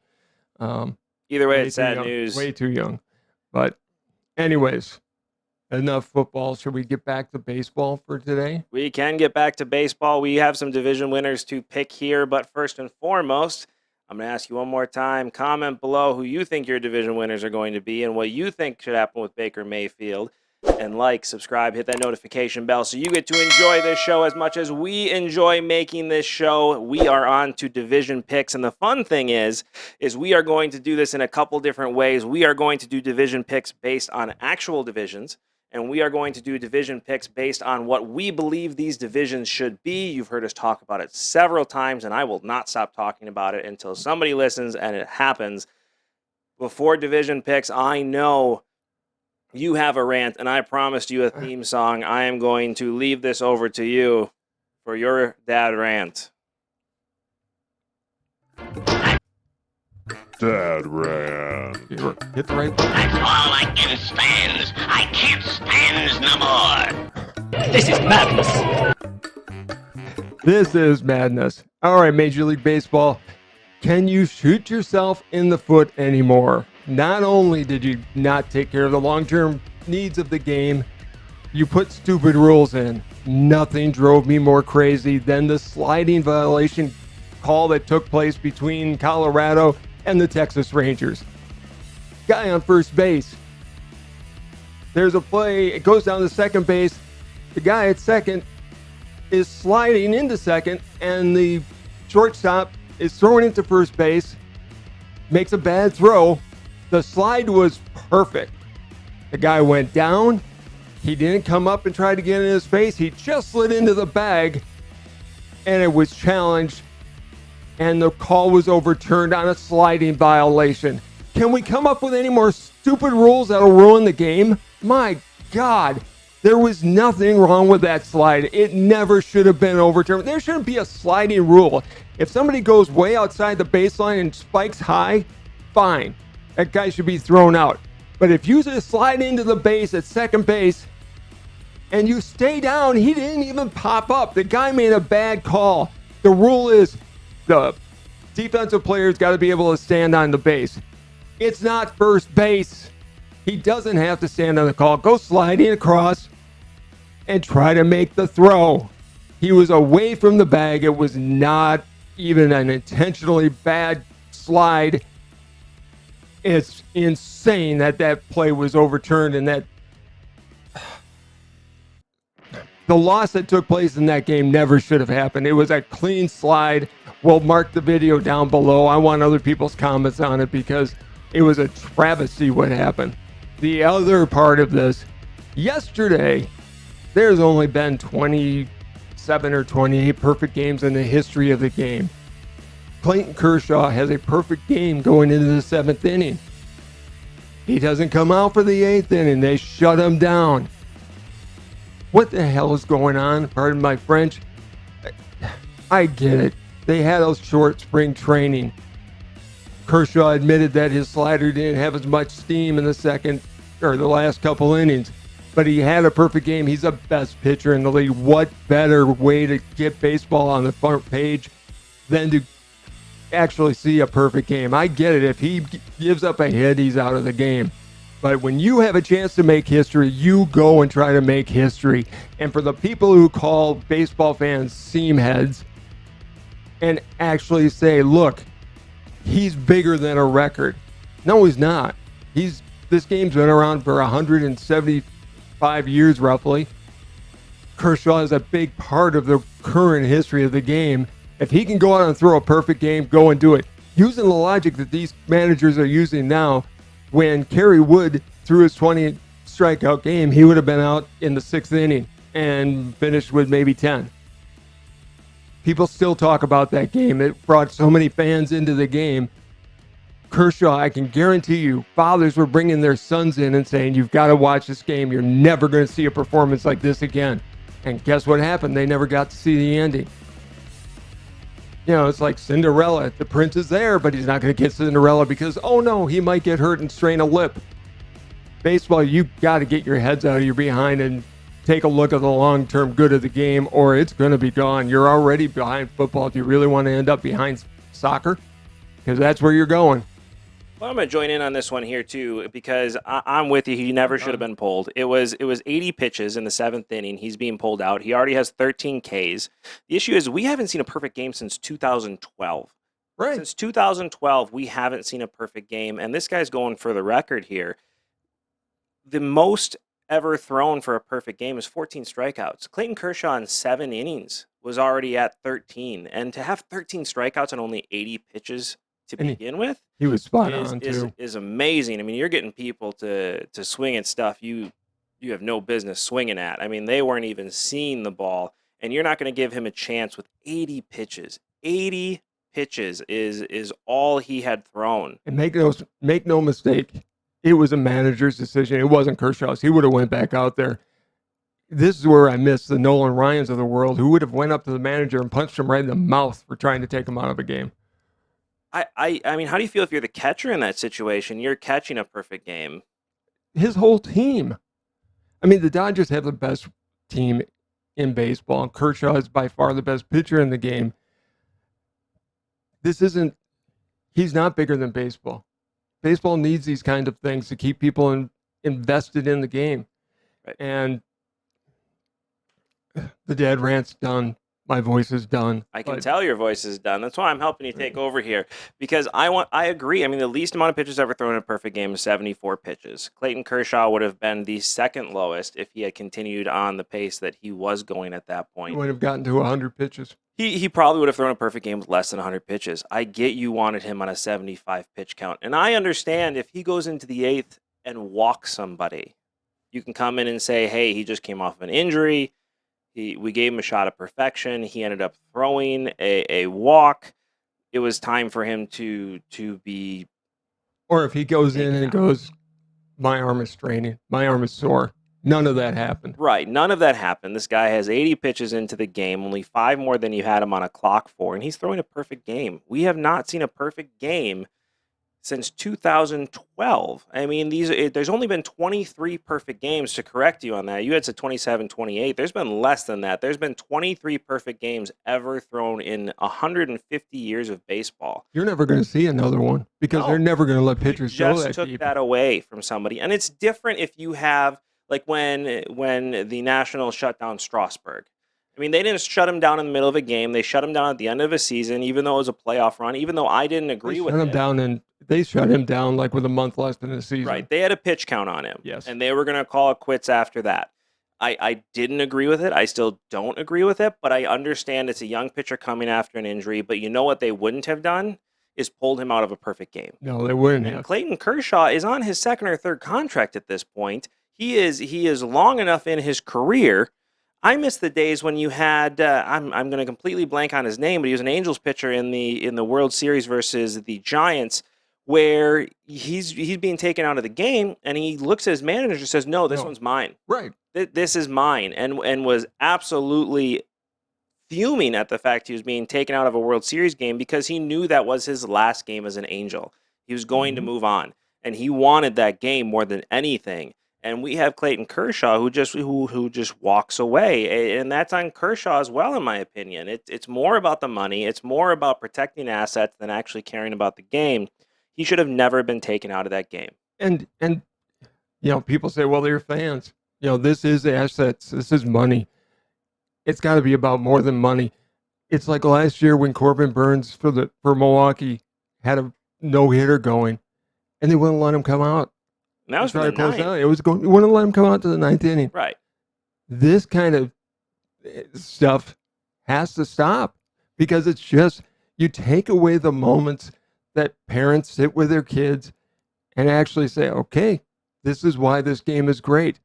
either way, it's sad news. Way too young. But anyways, enough football. Should we get back to baseball for today? We can get back to baseball. We have some division winners to pick here, but first and foremost, I'm going to ask you one more time. Comment below who you think your division winners are going to be and what you think should happen with Baker Mayfield. And like, subscribe, hit that notification bell so you get to enjoy this show as much as we enjoy making this show. We are on to division picks, and the fun thing is we are going to do this in a couple different ways. We are going to do division picks based on actual divisions, and we are going to do division picks based on what we believe these divisions should be. You've heard us talk about it several times, and I will not stop talking about it until somebody listens and it happens. Before division picks, I know you have a rant, and I promised you a theme song. I am going to leave this over to you for your dad rant. Dad rant. Hit the right button. That's all I can stand. I can't stand no more. This is madness. This is madness. All right, Major League Baseball. Can you shoot yourself in the foot anymore? Not only did you not take care of the long-term needs of the game, you put stupid rules in. Nothing drove me more crazy than the sliding violation call that took place between Colorado and the Texas Rangers. Guy on first base. There's a play, it goes down to second base. The guy at second is sliding into second, and the shortstop is throwing into first base, makes a bad throw. The slide was perfect. The guy went down. He didn't come up and try to get in his face. He just slid into the bag, and it was challenged, and the call was overturned on a sliding violation. Can we come up with any more stupid rules that'll ruin the game? My God, there was nothing wrong with that slide. It never should have been overturned. There shouldn't be a sliding rule. If somebody goes way outside the baseline and spikes high, fine. That guy should be thrown out. But if you just slide into the base at second base and you stay down, he didn't even pop up. The guy made a bad call. The rule is the defensive player's got to be able to stand on the base. It's not first base. He doesn't have to stand on the call. Go sliding across and try to make the throw. He was away from the bag. It was not even an intentionally bad slide. It's insane that that play was overturned and that the loss that took place in that game never should have happened. It was a clean slide. We'll mark the video down below. I want other people's comments on it because it was a travesty what happened. The other part of this, yesterday, there's only been 27 or 28 perfect games in the history of the game. Clayton Kershaw has a perfect game going into the 7th inning. He doesn't come out for the 8th inning. They shut him down. What the hell is going on? Pardon my French. I get it. They had a short spring training. Kershaw admitted that his slider didn't have as much steam in the last couple innings, but he had a perfect game. He's the best pitcher in the league. What better way to get baseball on the front page than to actually see a perfect game? I get it. If he gives up a hit, he's out of the game. But when you have a chance to make history, you go and try to make history. And for the people who call baseball fans seam heads and actually say, look, he's bigger than a record. No, he's not. This game's been around for 175 years roughly. Kershaw is a big part of the current history of the game. If he can go out and throw a perfect game, go and do it. Using the logic that these managers are using now, when Kerry Wood threw his 20 strikeout game, he would have been out in the 6th inning and finished with maybe 10. People still talk about that game. It brought so many fans into the game. Kershaw, I can guarantee you, fathers were bringing their sons in and saying, you've got to watch this game. You're never going to see a performance like this again. And guess what happened? They never got to see the ending. You know, it's like Cinderella. The prince is there, but he's not going to get Cinderella because, oh no, he might get hurt and strain a lip. Baseball, you got to get your heads out of your behind and take a look at the long-term good of the game, or it's going to be gone. You're already behind football. Do you really want to end up behind soccer? Because that's where you're going. Well, I'm going to join in on this one here, too, because I'm with you. He never should have been pulled. It was 80 pitches in the 7th inning. He's being pulled out. He already has 13 Ks. The issue is we haven't seen a perfect game since 2012. Right. Since 2012, we haven't seen a perfect game, and this guy's going for the record here. The most ever thrown for a perfect game is 14 strikeouts. Clayton Kershaw in 7 innings was already at 13, and to have 13 strikeouts on only 80 pitches to begin with, he was spot on too. Is amazing. I mean, you're getting people to swing at stuff you have no business swinging at. I mean, they weren't even seeing the ball, and you're not going to give him a chance with 80 pitches. 80 pitches is all he had thrown. And make no mistake, it was a manager's decision. It wasn't Kershaw's. He would have went back out there. This is where I miss the Nolan Ryans of the world, who would have went up to the manager and punched him right in the mouth for trying to take him out of a game. I mean, how do you feel if you're the catcher in that situation? You're catching a perfect game. His whole team. I mean, the Dodgers have the best team in baseball. Kershaw is by far the best pitcher in the game. He's not bigger than baseball. Baseball needs these kind of things to keep people invested in the game. Right. And the dad rant's done. My voice is done. I can tell your voice is done. That's why I'm helping you take over here, because I agree. I mean, the least amount of pitches ever thrown in a perfect game is 74 pitches. Clayton Kershaw would have been the second lowest if he had continued on the pace that he was going at that point. He would have gotten to 100 pitches. He probably would have thrown a perfect game with less than 100 pitches. I get you wanted him on a 75 pitch count, and I understand if he goes into the 8th and walks somebody, you can come in and say, hey, he just came off of an injury. We gave him a shot at perfection. He ended up throwing a walk. It was time for him to be Or if he goes in taken and out. goes, my arm is straining, my arm is sore. None of that happened. Right. None of that happened. This guy has 80 pitches into the game, only 5 more than you had him on a clock for, and he's throwing a perfect game. We have not seen a perfect game since 2012. I mean, there's only been 23 perfect games. To correct you on that, you had said 27, 28. There's been less than that. There's been 23 perfect games ever thrown in 150 years of baseball. You're never going to see another one because they're never going to let pitchers go that Just took deep. that away from somebody, and it's different if you have like when the Nationals shut down Strasburg. I mean, they didn't shut him down in the middle of a game. They shut him down at the end of a season, even though it was a playoff run. Even though I didn't agree with it. They shut him down like with a month left in the season. Right. They had a pitch count on him. Yes. And they were going to call it quits after that. I didn't agree with it. I still don't agree with it, but I understand it's a young pitcher coming after an injury. But you know what they wouldn't have done is pulled him out of a perfect game. No, they wouldn't And have. Clayton Kershaw is on his second or third contract at this point. He is long enough in his career. I miss the days when you had I'm going to completely blank on his name, but he was an Angels pitcher in the World Series versus the Giants, where he's being taken out of the game, and he looks at his manager and says, "No, this one's mine. Right. This is mine," and was absolutely fuming at the fact he was being taken out of a World Series game because he knew that was his last game as an Angel. He was going to move on, and he wanted that game more than anything. And we have Clayton Kershaw who just walks away, and that's on Kershaw as well, in my opinion. It's more about the money. It's more about protecting assets than actually caring about the game. He should have never been taken out of that game. And people say, well, they're fans. This is assets. This is money. It's got to be about more than money. It's like last year when Corbin Burns for Milwaukee had a no-hitter going, and they wouldn't let him come out. And that was for the ninth. It was going. You wouldn't let him come out to the ninth inning. Right. This kind of stuff has to stop because it's just you take away the moments that parents sit with their kids and actually say, okay, this is why this game is great.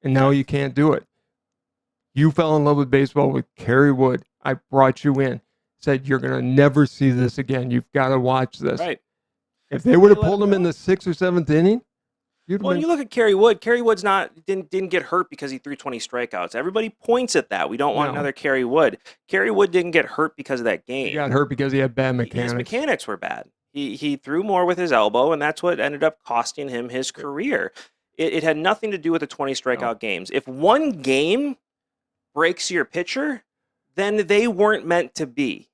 And now you can't do it. You fell in love with baseball with Kerry Wood. I brought you in, said, you're going to never see this again. You've got to watch this. Right. If they would have pulled him in the 6th or 7th inning, well, you look at Kerry Wood. Kerry Wood's didn't get hurt because he threw 20 strikeouts. Everybody points at that. We don't want another Kerry Wood. Kerry Wood didn't get hurt because of that game. He got hurt because he had bad mechanics. His mechanics were bad. He threw more with his elbow, and that's what ended up costing him his career. It had nothing to do with the 20 strikeout games. If one game breaks your pitcher, then they weren't meant to be.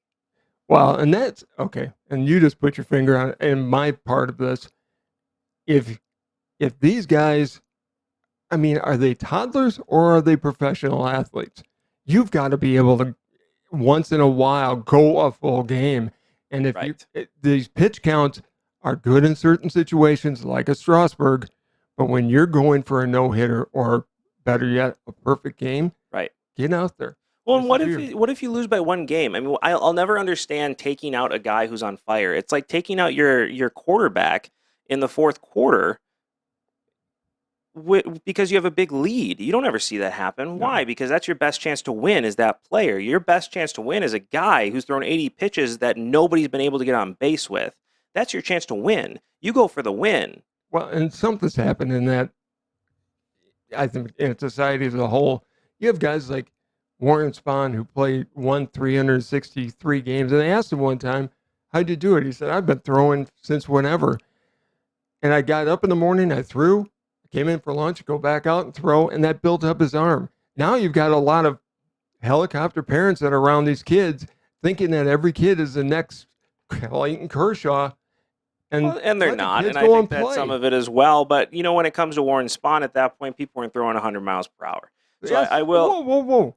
Well, and that's okay. And you just put your finger on it. And my part of this, if these guys, I mean, are they toddlers or are they professional athletes? You've got to be able to, once in a while, go a full game. And if these pitch counts are good in certain situations, like a Strasburg, but when you're going for a no-hitter or better yet, a perfect game, get out there. Well, and what if you lose by one game? I mean, I'll never understand taking out a guy who's on fire. It's like taking out your quarterback in the fourth quarter because you have a big lead. You don't ever see that happen. No. Why? Because that's your best chance to win is that player. Your best chance to win is a guy who's thrown 80 pitches that nobody's been able to get on base with. That's your chance to win. You go for the win. Well, and something's happened in that, I think, in society as a whole. You have guys like Warren Spahn who won 363 games. And they asked him one time, how'd you do it? He said, I've been throwing since whenever. And I got up in the morning, I threw, came in for lunch, go back out and throw, and that built up his arm. Now you've got a lot of helicopter parents that are around these kids thinking that every kid is the next Clayton Kershaw. And they're not, and I think that's some of it as well. But, when it comes to Warren Spahn, at that point, people weren't throwing 100 miles per hour. So yes. I will...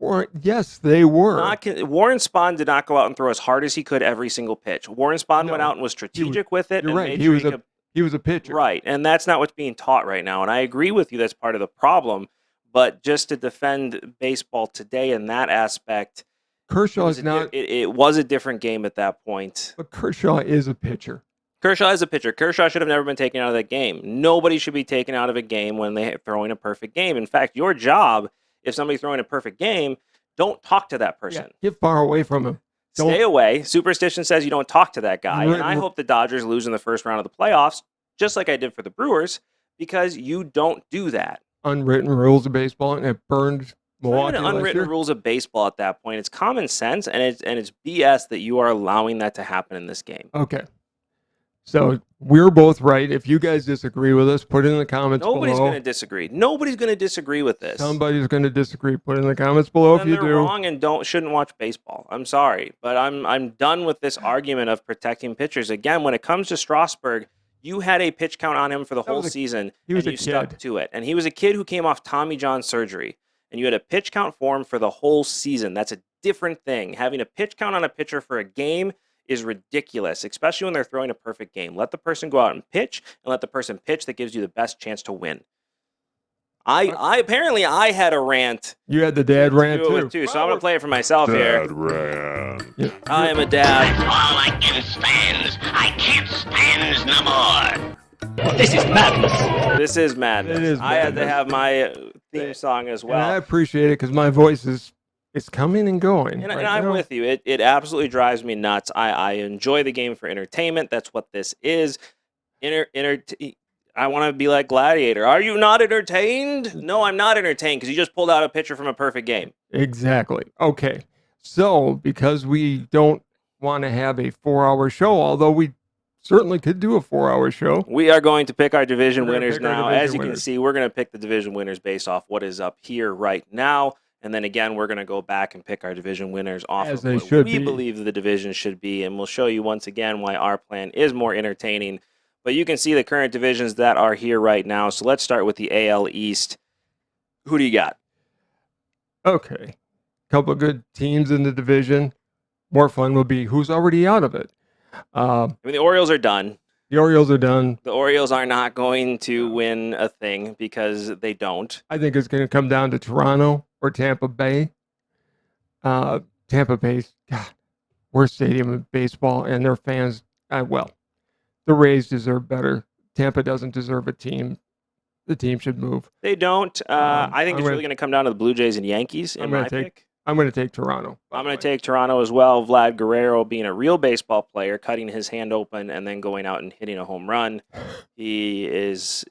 Whoa. Yes, they were. Warren Spahn did not go out and throw as hard as he could every single pitch. Warren Spahn went out and was strategic with it. You're right. He was a pitcher. Right, and that's not what's being taught right now. And I agree with you. That's part of the problem. But just to defend baseball today in that aspect, Kershaw is not. It was a different game at that point. But Kershaw is a pitcher. Kershaw is a pitcher. Kershaw should have never been taken out of that game. Nobody should be taken out of a game when they're throwing a perfect game. In fact, your job, if somebody's throwing a perfect game, don't talk to that person. Yeah, get far away from him. Stay away. Superstition says you don't talk to that guy. And I hope the Dodgers lose in the first round of the playoffs, just like I did for the Brewers, because you don't do that. Unwritten rules of baseball, and it burned Milwaukee It's not even unwritten rules of baseball at that point. It's common sense, and it's BS that you are allowing that to happen in this game. Okay. So we're both right. If you guys disagree with us, put it in the comments Nobody's below. going to disagree. Nobody's going to disagree with this. Somebody's going to disagree. Put it in the comments below if you they're do. wrong and shouldn't watch baseball. I'm sorry, but I'm done with this argument of protecting pitchers. Again, when it comes to Strasburg, you had a pitch count on him for the whole season, and you stuck to it. And he was a kid who came off Tommy John surgery, and you had a pitch count for him for the whole season. That's a different thing. Having a pitch count on a pitcher for a game is ridiculous, especially when they're throwing a perfect game. Let the person go out and pitch, and let the person pitch that gives you the best chance to win. I apparently I had a rant. You had the dad rant too. So I'm gonna play it for myself here. Dad rant. Yeah. I am a dad. That's all I can stand. I can't stand no more. This is madness. This is madness. It is I had to madness. have my theme song as And I well. appreciate it because my voice is coming and going. And right I'm now. with you. It absolutely drives me nuts. I enjoy the game for entertainment. That's what this is. I want to be like Gladiator. Are you not entertained? No, I'm not entertained because you just pulled out a picture from a perfect game. Exactly. Okay. So, because we don't want to have a 4-hour show, although we certainly could do a 4-hour show. We are going to pick our division We're gonna winners pick our now. division As you can winners. see, we're going to pick the division winners based off what is up here right now. And then again, we're going to go back and pick our division winners off As of they what should we be. believe the division should be. And we'll show you once again why our plan is more entertaining. But you can see the current divisions that are here right now. So let's start with the AL East. Who do you got? Okay. Couple of good teams in the division. More fun will be who's already out of it. I mean, the Orioles are done. The Orioles are done. The Orioles are not going to win a thing because they don't. I think it's going to come down to Toronto or Tampa Bay. Tampa Bay's, God, worst stadium in baseball, and their fans, well, the Rays deserve better. Tampa doesn't deserve a team. The team should move. They don't. I think I'm it's really going to come down to the Blue Jays and Yankees in my pick. I'm going to take Toronto. I'm going to take Toronto as well. Vlad Guerrero being a real baseball player, cutting his hand open and then going out and hitting a home run. He is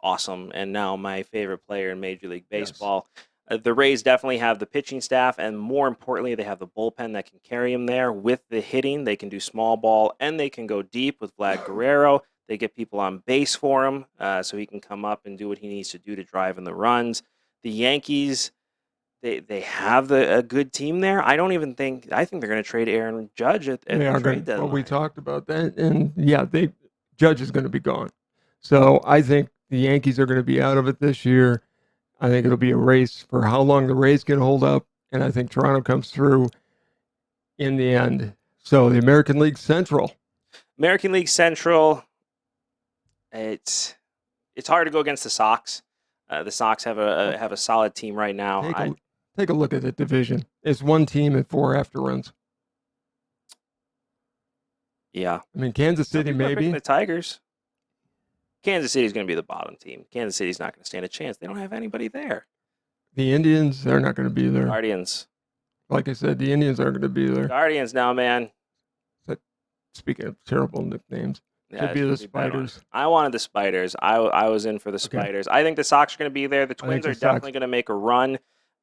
awesome, and now my favorite player in Major League Baseball. The Rays definitely have the pitching staff, and more importantly, they have the bullpen that can carry him there. With the hitting, they can do small ball, and they can go deep with Vlad Guerrero. They get people on base for him, so he can come up and do what he needs to do to drive in the runs. The Yankees, they have a good team there. I think they're going to trade Aaron Judge at the trade deadline. Well, we talked about that, and yeah, Judge is going to be gone. So I think the Yankees are going to be out of it this year. I think it'll be a race for how long the Rays can hold up, and I think Toronto comes through in the end. So the American League Central. American League Central, it's hard to go against the Sox. The Sox have a solid team right now. Take a look at the division. It's one team and 4 after runs. Yeah. I mean, Kansas Some City people are picking maybe. the Tigers. Kansas City's going to be the bottom team. Kansas City's not going to stand a chance. They don't have anybody there. The Indians, they're not going to be there. Guardians. Like I said, the Indians aren't going to be there. Guardians now, man. Speaking of terrible nicknames, Yeah, could be it's the gonna be a bad one. Spiders. I wanted the Spiders. I was in for the Spiders. I think the Sox are going to be there. The think Twins the are Sox- definitely going to make a run,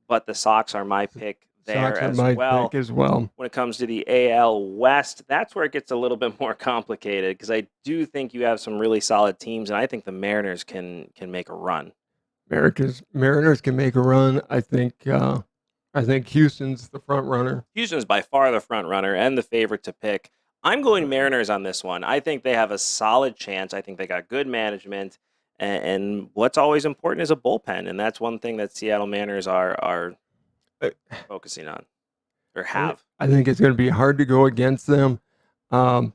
but the Sox are my pick there Sox are as my well. pick as well. When it comes to the AL West, that's where it gets a little bit more complicated because I do think you have some really solid teams, and I think the Mariners can make a run. Mariners can make a run. I think Houston's the front runner. Houston's by far the front runner and the favorite to pick. I'm going Mariners on this one. I think they have a solid chance. I think they got good management, and what's always important is a bullpen, and that's one thing that Seattle Mariners are focusing on or have. I think it's going to be hard to go against them. In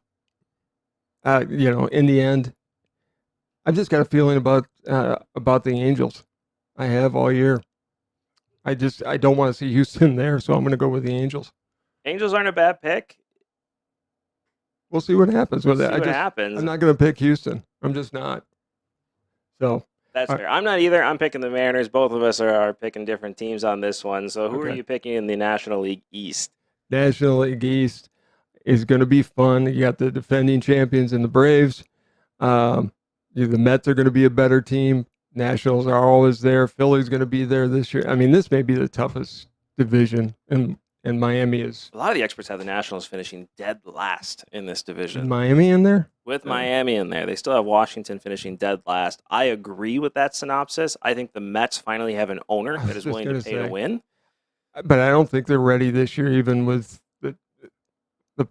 the end, I've just got a feeling about the Angels. I have all year. I don't want to see Houston there, so I'm going to go with the Angels. Angels aren't a bad pick. We'll see what happens with See that. what happens. I'm not going to pick Houston. I'm just not. So That's fair. I'm not either. I'm picking the Mariners. Both of us are picking different teams on this one. So who are Okay. you picking in the National League East? National League East is going to be fun. You got the defending champions and the Braves. The Mets are going to be a better team. Nationals are always there. Philly's going to be there this year. I mean, this may be the toughest division, and Miami is. A lot of the experts have the Nationals finishing dead last in this Is division. Miami in there? With Miami in there. They still have Washington finishing dead last. I agree with that synopsis. I think the Mets finally have an owner that is willing to pay to win. But I don't think they're ready this year, even with the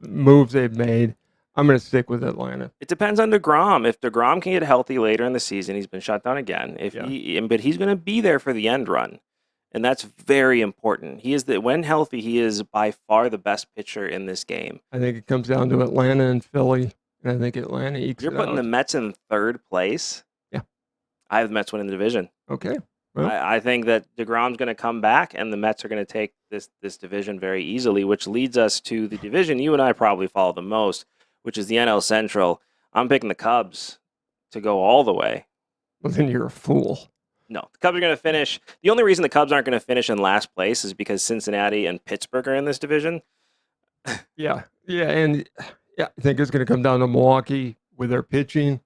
moves they've made. I'm going to stick with Atlanta. It depends on DeGrom. If DeGrom can get healthy later in the season, he's been shut down again. But he's going to be there for the end run, and that's very important. When healthy, he is by far the best pitcher in this game. I think it comes down to Atlanta and Philly, and I think Atlanta ekes it out. You're putting the Mets in third place? Yeah. I have the Mets winning the division. Okay. Well, I think that DeGrom's going to come back, and the Mets are going to take this division very easily, which leads us to the division you and I probably follow the most, which is the NL Central. I'm picking the Cubs to go all the way. Well, then you're a fool. No, the Cubs are going to finish. The only reason the Cubs aren't going to finish in last place is because Cincinnati and Pittsburgh are in this division. Yeah, and I think it's going to come down to Milwaukee with their pitching.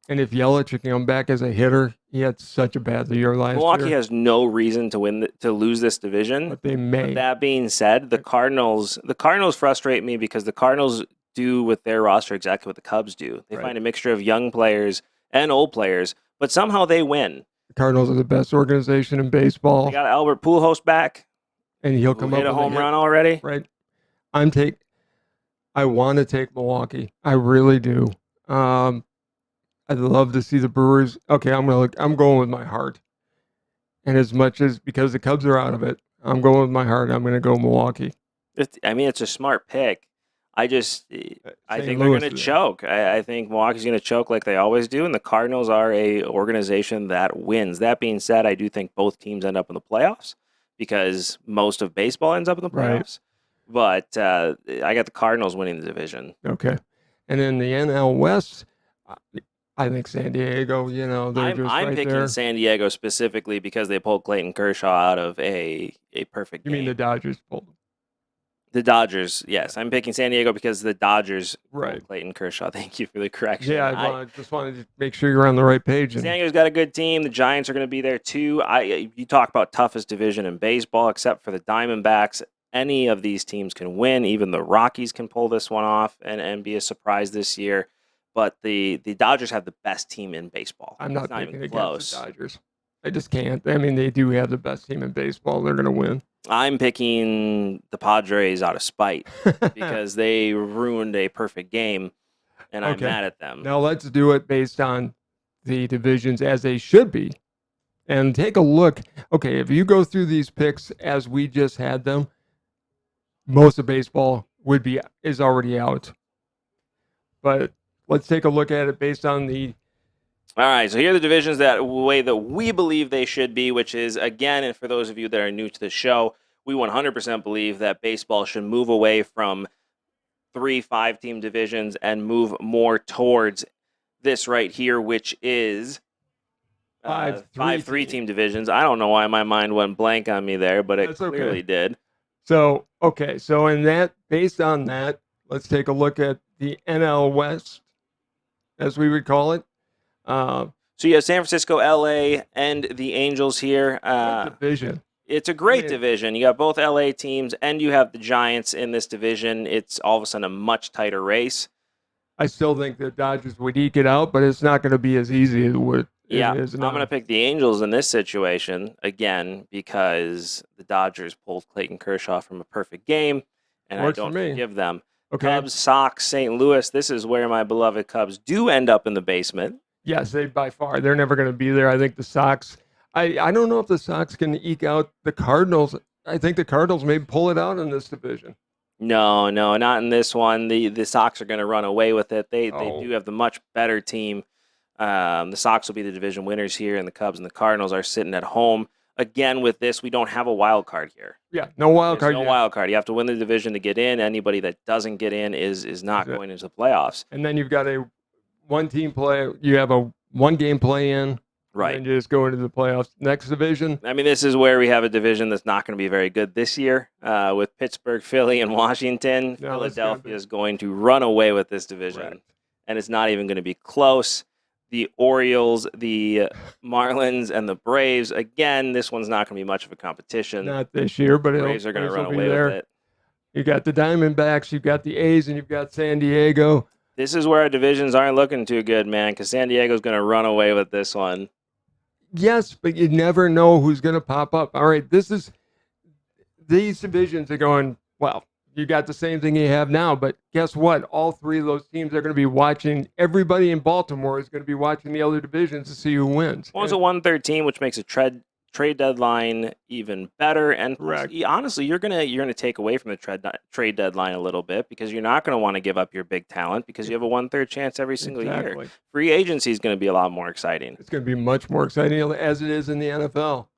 And if Yelich can come back as a hitter, he had such a bad year last year. Milwaukee has no reason to lose this division. But they may. But that being said, the Cardinals frustrate me because the Cardinals do with their roster exactly what the Cubs do. They find a mixture of young players and old players, but somehow they win. The Cardinals are the best organization in baseball. They got Albert Pujols back, and he'll come up with a home run already. Right. I want to take Milwaukee. I really do. I'd love to see the Brewers. Okay, I'm going with my heart. And as much as because the Cubs are out of it, I'm going with my heart. I'm going to go Milwaukee. It's a smart pick. I think they're going to choke. I think Milwaukee's going to choke like they always do, and the Cardinals are a organization that wins. That being said, I do think both teams end up in the playoffs because most of baseball ends up in the playoffs. Right. But I got the Cardinals winning the division. Okay. And in the NL West, I think San Diego, I'm picking San Diego specifically because they pulled Clayton Kershaw out of a perfect game. You mean the Dodgers pulled him? The Dodgers, yes. I'm picking San Diego because the Dodgers pulled Clayton Kershaw. Thank you for the correction. Yeah, I just wanted to make sure you're on the right page. San Diego's got a good team. The Giants are going to be there too. You talk about toughest division in baseball, except for the Diamondbacks. Any of these teams can win. Even the Rockies can pull this one off and be a surprise this year. But the Dodgers have the best team in baseball. I'm not picking against the Dodgers. I just can't. I mean, they do have the best team in baseball. They're going to win. I'm picking the Padres out of spite because they ruined a perfect game, and I'm mad at them. Now let's do it based on the divisions as they should be. And take a look. Okay, if you go through these picks as we just had them, most of baseball is already out. But let's take a look at it based on the... All right, so here are the divisions that way that we believe they should be, which is, again, and for those of you that are new to the show, we 100% believe that baseball should move away from 3 5-team divisions and move more towards this right here, which is 5 3-team divisions. I don't know why my mind went blank on me there, but it clearly did. So, based on that, let's take a look at the NL West, as we would call it. So you have San Francisco, LA, and the Angels here. Division. It's a great division. You got both LA teams, and you have the Giants in this division. It's all of a sudden a much tighter race. I still think the Dodgers would eke it out, but it's not going to be as easy as it is now. I'm going to pick the Angels in this situation, again, because the Dodgers pulled Clayton Kershaw from a perfect game, and I don't forgive them. Okay. Cubs, Sox, St. Louis. This is where my beloved Cubs do end up in the basement. Yes, by far. They're never going to be there. I think the Sox, I don't know if the Sox can eke out the Cardinals. I think the Cardinals may pull it out in this division. No, not in this one. The Sox are going to run away with it. They do have the much better team. The Sox will be the division winners here, and the Cubs and the Cardinals are sitting at home. Again, with this, we don't have a wild card here. Yeah, no wild card. No wild card. You have to win the division to get in. Anybody that doesn't get in is not going into the playoffs. And then you've got a one-team play. You have a one-game play-in. Right. And then you just go into the playoffs. Next division. I mean, this is where we have a division that's not going to be very good this year with Pittsburgh, Philly, and Washington. No, Philadelphia is going to run away with this division, and it's not even going to be close. The Orioles, the Marlins, and the Braves, again, this one's not going to be much of a competition. Not this year, but the Braves are going to run away with it. You got the Diamondbacks, you've got the A's, and you've got San Diego. This is where our divisions aren't looking too good, man, because San Diego's going to run away with this one. Yes, but you never know who's going to pop up. All right, these divisions are going, well, you got the same thing you have now, but guess what? All three of those teams are going to be watching. Everybody in Baltimore is going to be watching the other divisions to see who wins. One's a 1/3 team, which makes a trade deadline even better. And honestly, you're gonna take away from the trade deadline a little bit because you're not going to want to give up your big talent because you have a 1/3 chance every single year. Free agency is going to be a lot more exciting. It's going to be much more exciting as it is in the NFL.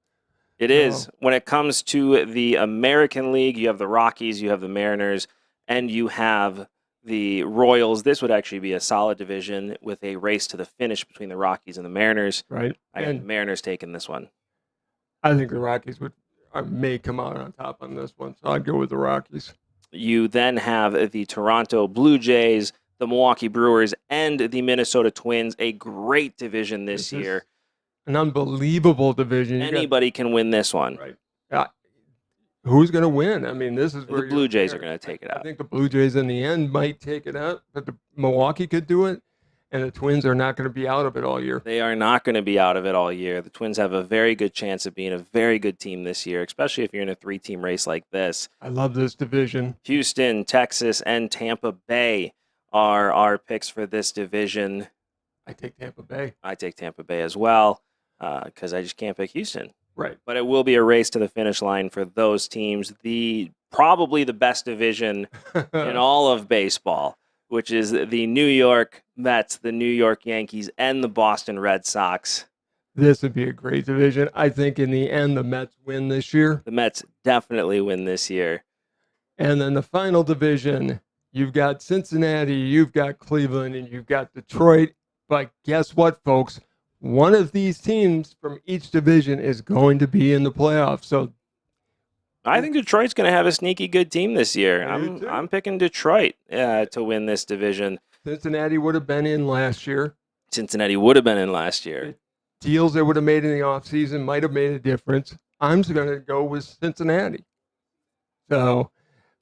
It is. When it comes to the American League, you have the Rockies, you have the Mariners, and you have the Royals. This would actually be a solid division with a race to the finish between the Rockies and the Mariners. Right. I got the Mariners taking this one. I think the Rockies may come out on top on this one, so I'd go with the Rockies. You then have the Toronto Blue Jays, the Milwaukee Brewers, and the Minnesota Twins. A great division this year. An unbelievable division. Anybody can win this one. Right. Who's going to win? I mean, this is where the Blue Jays are going to take it out. I think the Blue Jays in the end might take it out, but the Milwaukee could do it, and the Twins are not going to be out of it all year. They are not going to be out of it all year. The Twins have a very good chance of being a very good team this year, especially if you're in a 3-team race like this. I love this division. Houston, Texas, and Tampa Bay are our picks for this division. I take Tampa Bay. I take Tampa Bay as well because I just can't pick Houston. Right. But it will be a race to the finish line for those teams. Probably the best division in all of baseball, which is the New York Mets, the New York Yankees, and the Boston Red Sox. This would be a great division. I think in the end, the Mets win this year. The Mets definitely win this year. And then the final division, you've got Cincinnati, you've got Cleveland, and you've got Detroit. But guess what, folks? One of these teams from each division is going to be in the playoffs. So I think Detroit's going to have a sneaky good team this year. I'm picking Detroit to win this division. Cincinnati would have been in last year. Cincinnati would have been in last year. Deals they would have made in the offseason might have made a difference. I'm just going to go with Cincinnati. So,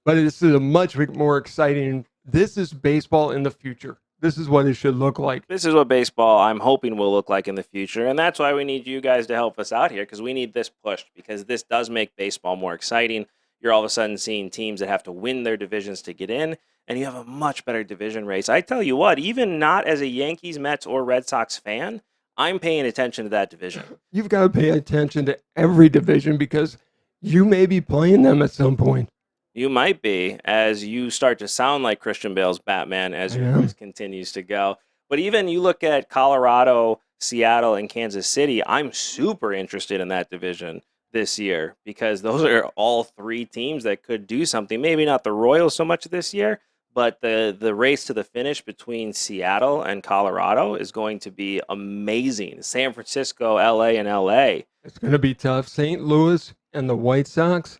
but this is a much more exciting. This is baseball in the future. This is what it should look like. This is what baseball, I'm hoping, will look like in the future. And that's why we need you guys to help us out here, because we need this pushed, because this does make baseball more exciting. You're all of a sudden seeing teams that have to win their divisions to get in, and you have a much better division race. I tell you what, even not as a Yankees, Mets, or Red Sox fan, I'm paying attention to that division. You've got to pay attention to every division because you may be playing them at some point. You might be, as you start to sound like Christian Bale's Batman as your voice continues to go. But even you look at Colorado, Seattle, and Kansas City, I'm super interested in that division this year because those are all three teams that could do something. Maybe not the Royals so much this year, but the race to the finish between Seattle and Colorado is going to be amazing. San Francisco, LA, and LA. It's going to be tough. St. Louis and the White Sox,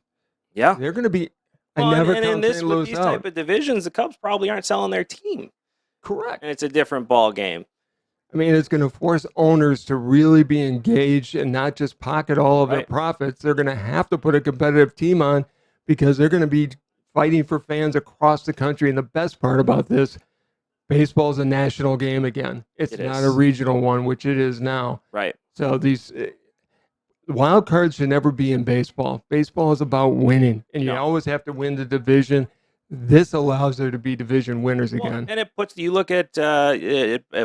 yeah, they're going to be. And these type of divisions, the Cubs probably aren't selling their team. Correct. And it's a different ball game. I mean, it's going to force owners to really be engaged and not just pocket all of their profits. They're going to have to put a competitive team on because they're going to be fighting for fans across the country. And the best part about this, baseball is a national game again. It's not a regional one, which it is now. Right. So these wild cards should never be in baseball. Baseball is about winning, and you always have to win the division. This allows there to be division winners again. And it puts, you look at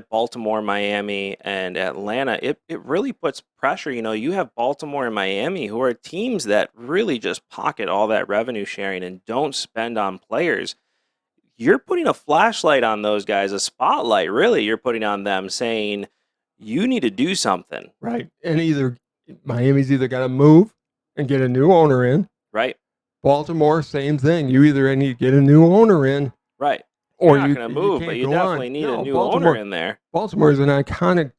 Baltimore, Miami, and Atlanta, it really puts pressure. You know, you have Baltimore and Miami who are teams that really just pocket all that revenue sharing and don't spend on players. You're putting a flashlight on those guys, a spotlight, really, you're putting on them saying, you need to do something. Right. And Miami's either got to move and get a new owner in. Right. Baltimore, same thing. You either need to get a new owner in. Right. Or you're not going to move, but you definitely need a new owner in there. Baltimore is an iconic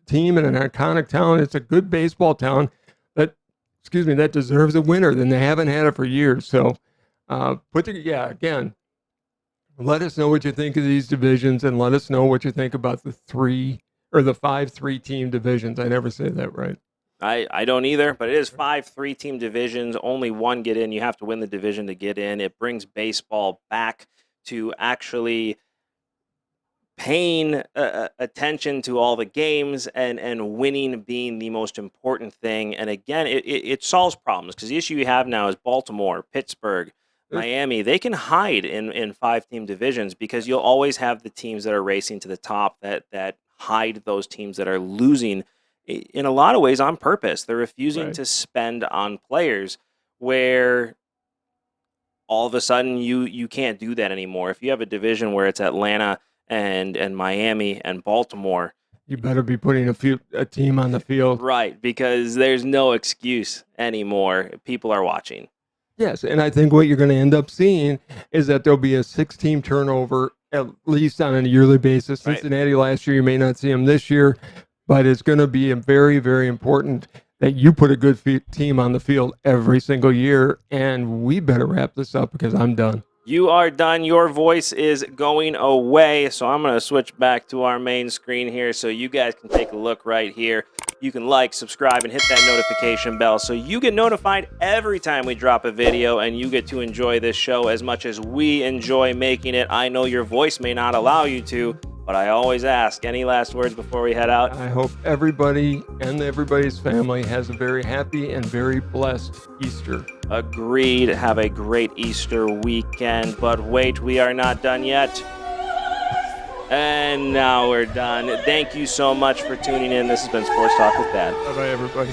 team and an iconic town. It's a good baseball town that deserves a winner. Then they haven't had it for years. So, again, let us know what you think of these divisions, and let us know what you think about the 5 3-team divisions. I never say that right. I don't either, but it is 5 3-team divisions. Only one get in. You have to win the division to get in. It brings baseball back to actually paying attention to all the games and winning being the most important thing. And again, it solves problems, because the issue you have now is Baltimore, Pittsburgh, Miami. They can hide in 5-team divisions, because you'll always have the teams that are racing to the top that hide those teams that are losing in a lot of ways on purpose. They're refusing to spend on players, where all of a sudden you can't do that anymore. If you have a division where it's Atlanta and Miami and Baltimore, you better be putting a team on the field. Right, because there's no excuse anymore. People are watching. Yes, and I think what you're going to end up seeing is that there'll be a 6-team turnover, at least on a yearly basis. Right. Cincinnati last year, you may not see them this year, but it's going to be very, very important that you put a good team on the field every single year. And we better wrap this up, because I'm done. You are done. Your voice is going away. So I'm going to switch back to our main screen here so you guys can take a look right here. You can like, subscribe, and hit that notification bell so you get notified every time we drop a video, and you get to enjoy this show as much as we enjoy making it. I know your voice may not allow you to, but I always ask. Any last words before we head out? I hope everybody and everybody's family has a very happy and very blessed Easter. Agreed. Have a great Easter weekend. But wait, we are not done yet. And now we're done. Thank you so much for tuning in. This has been Sports Talk with Dad. Bye-bye, everybody.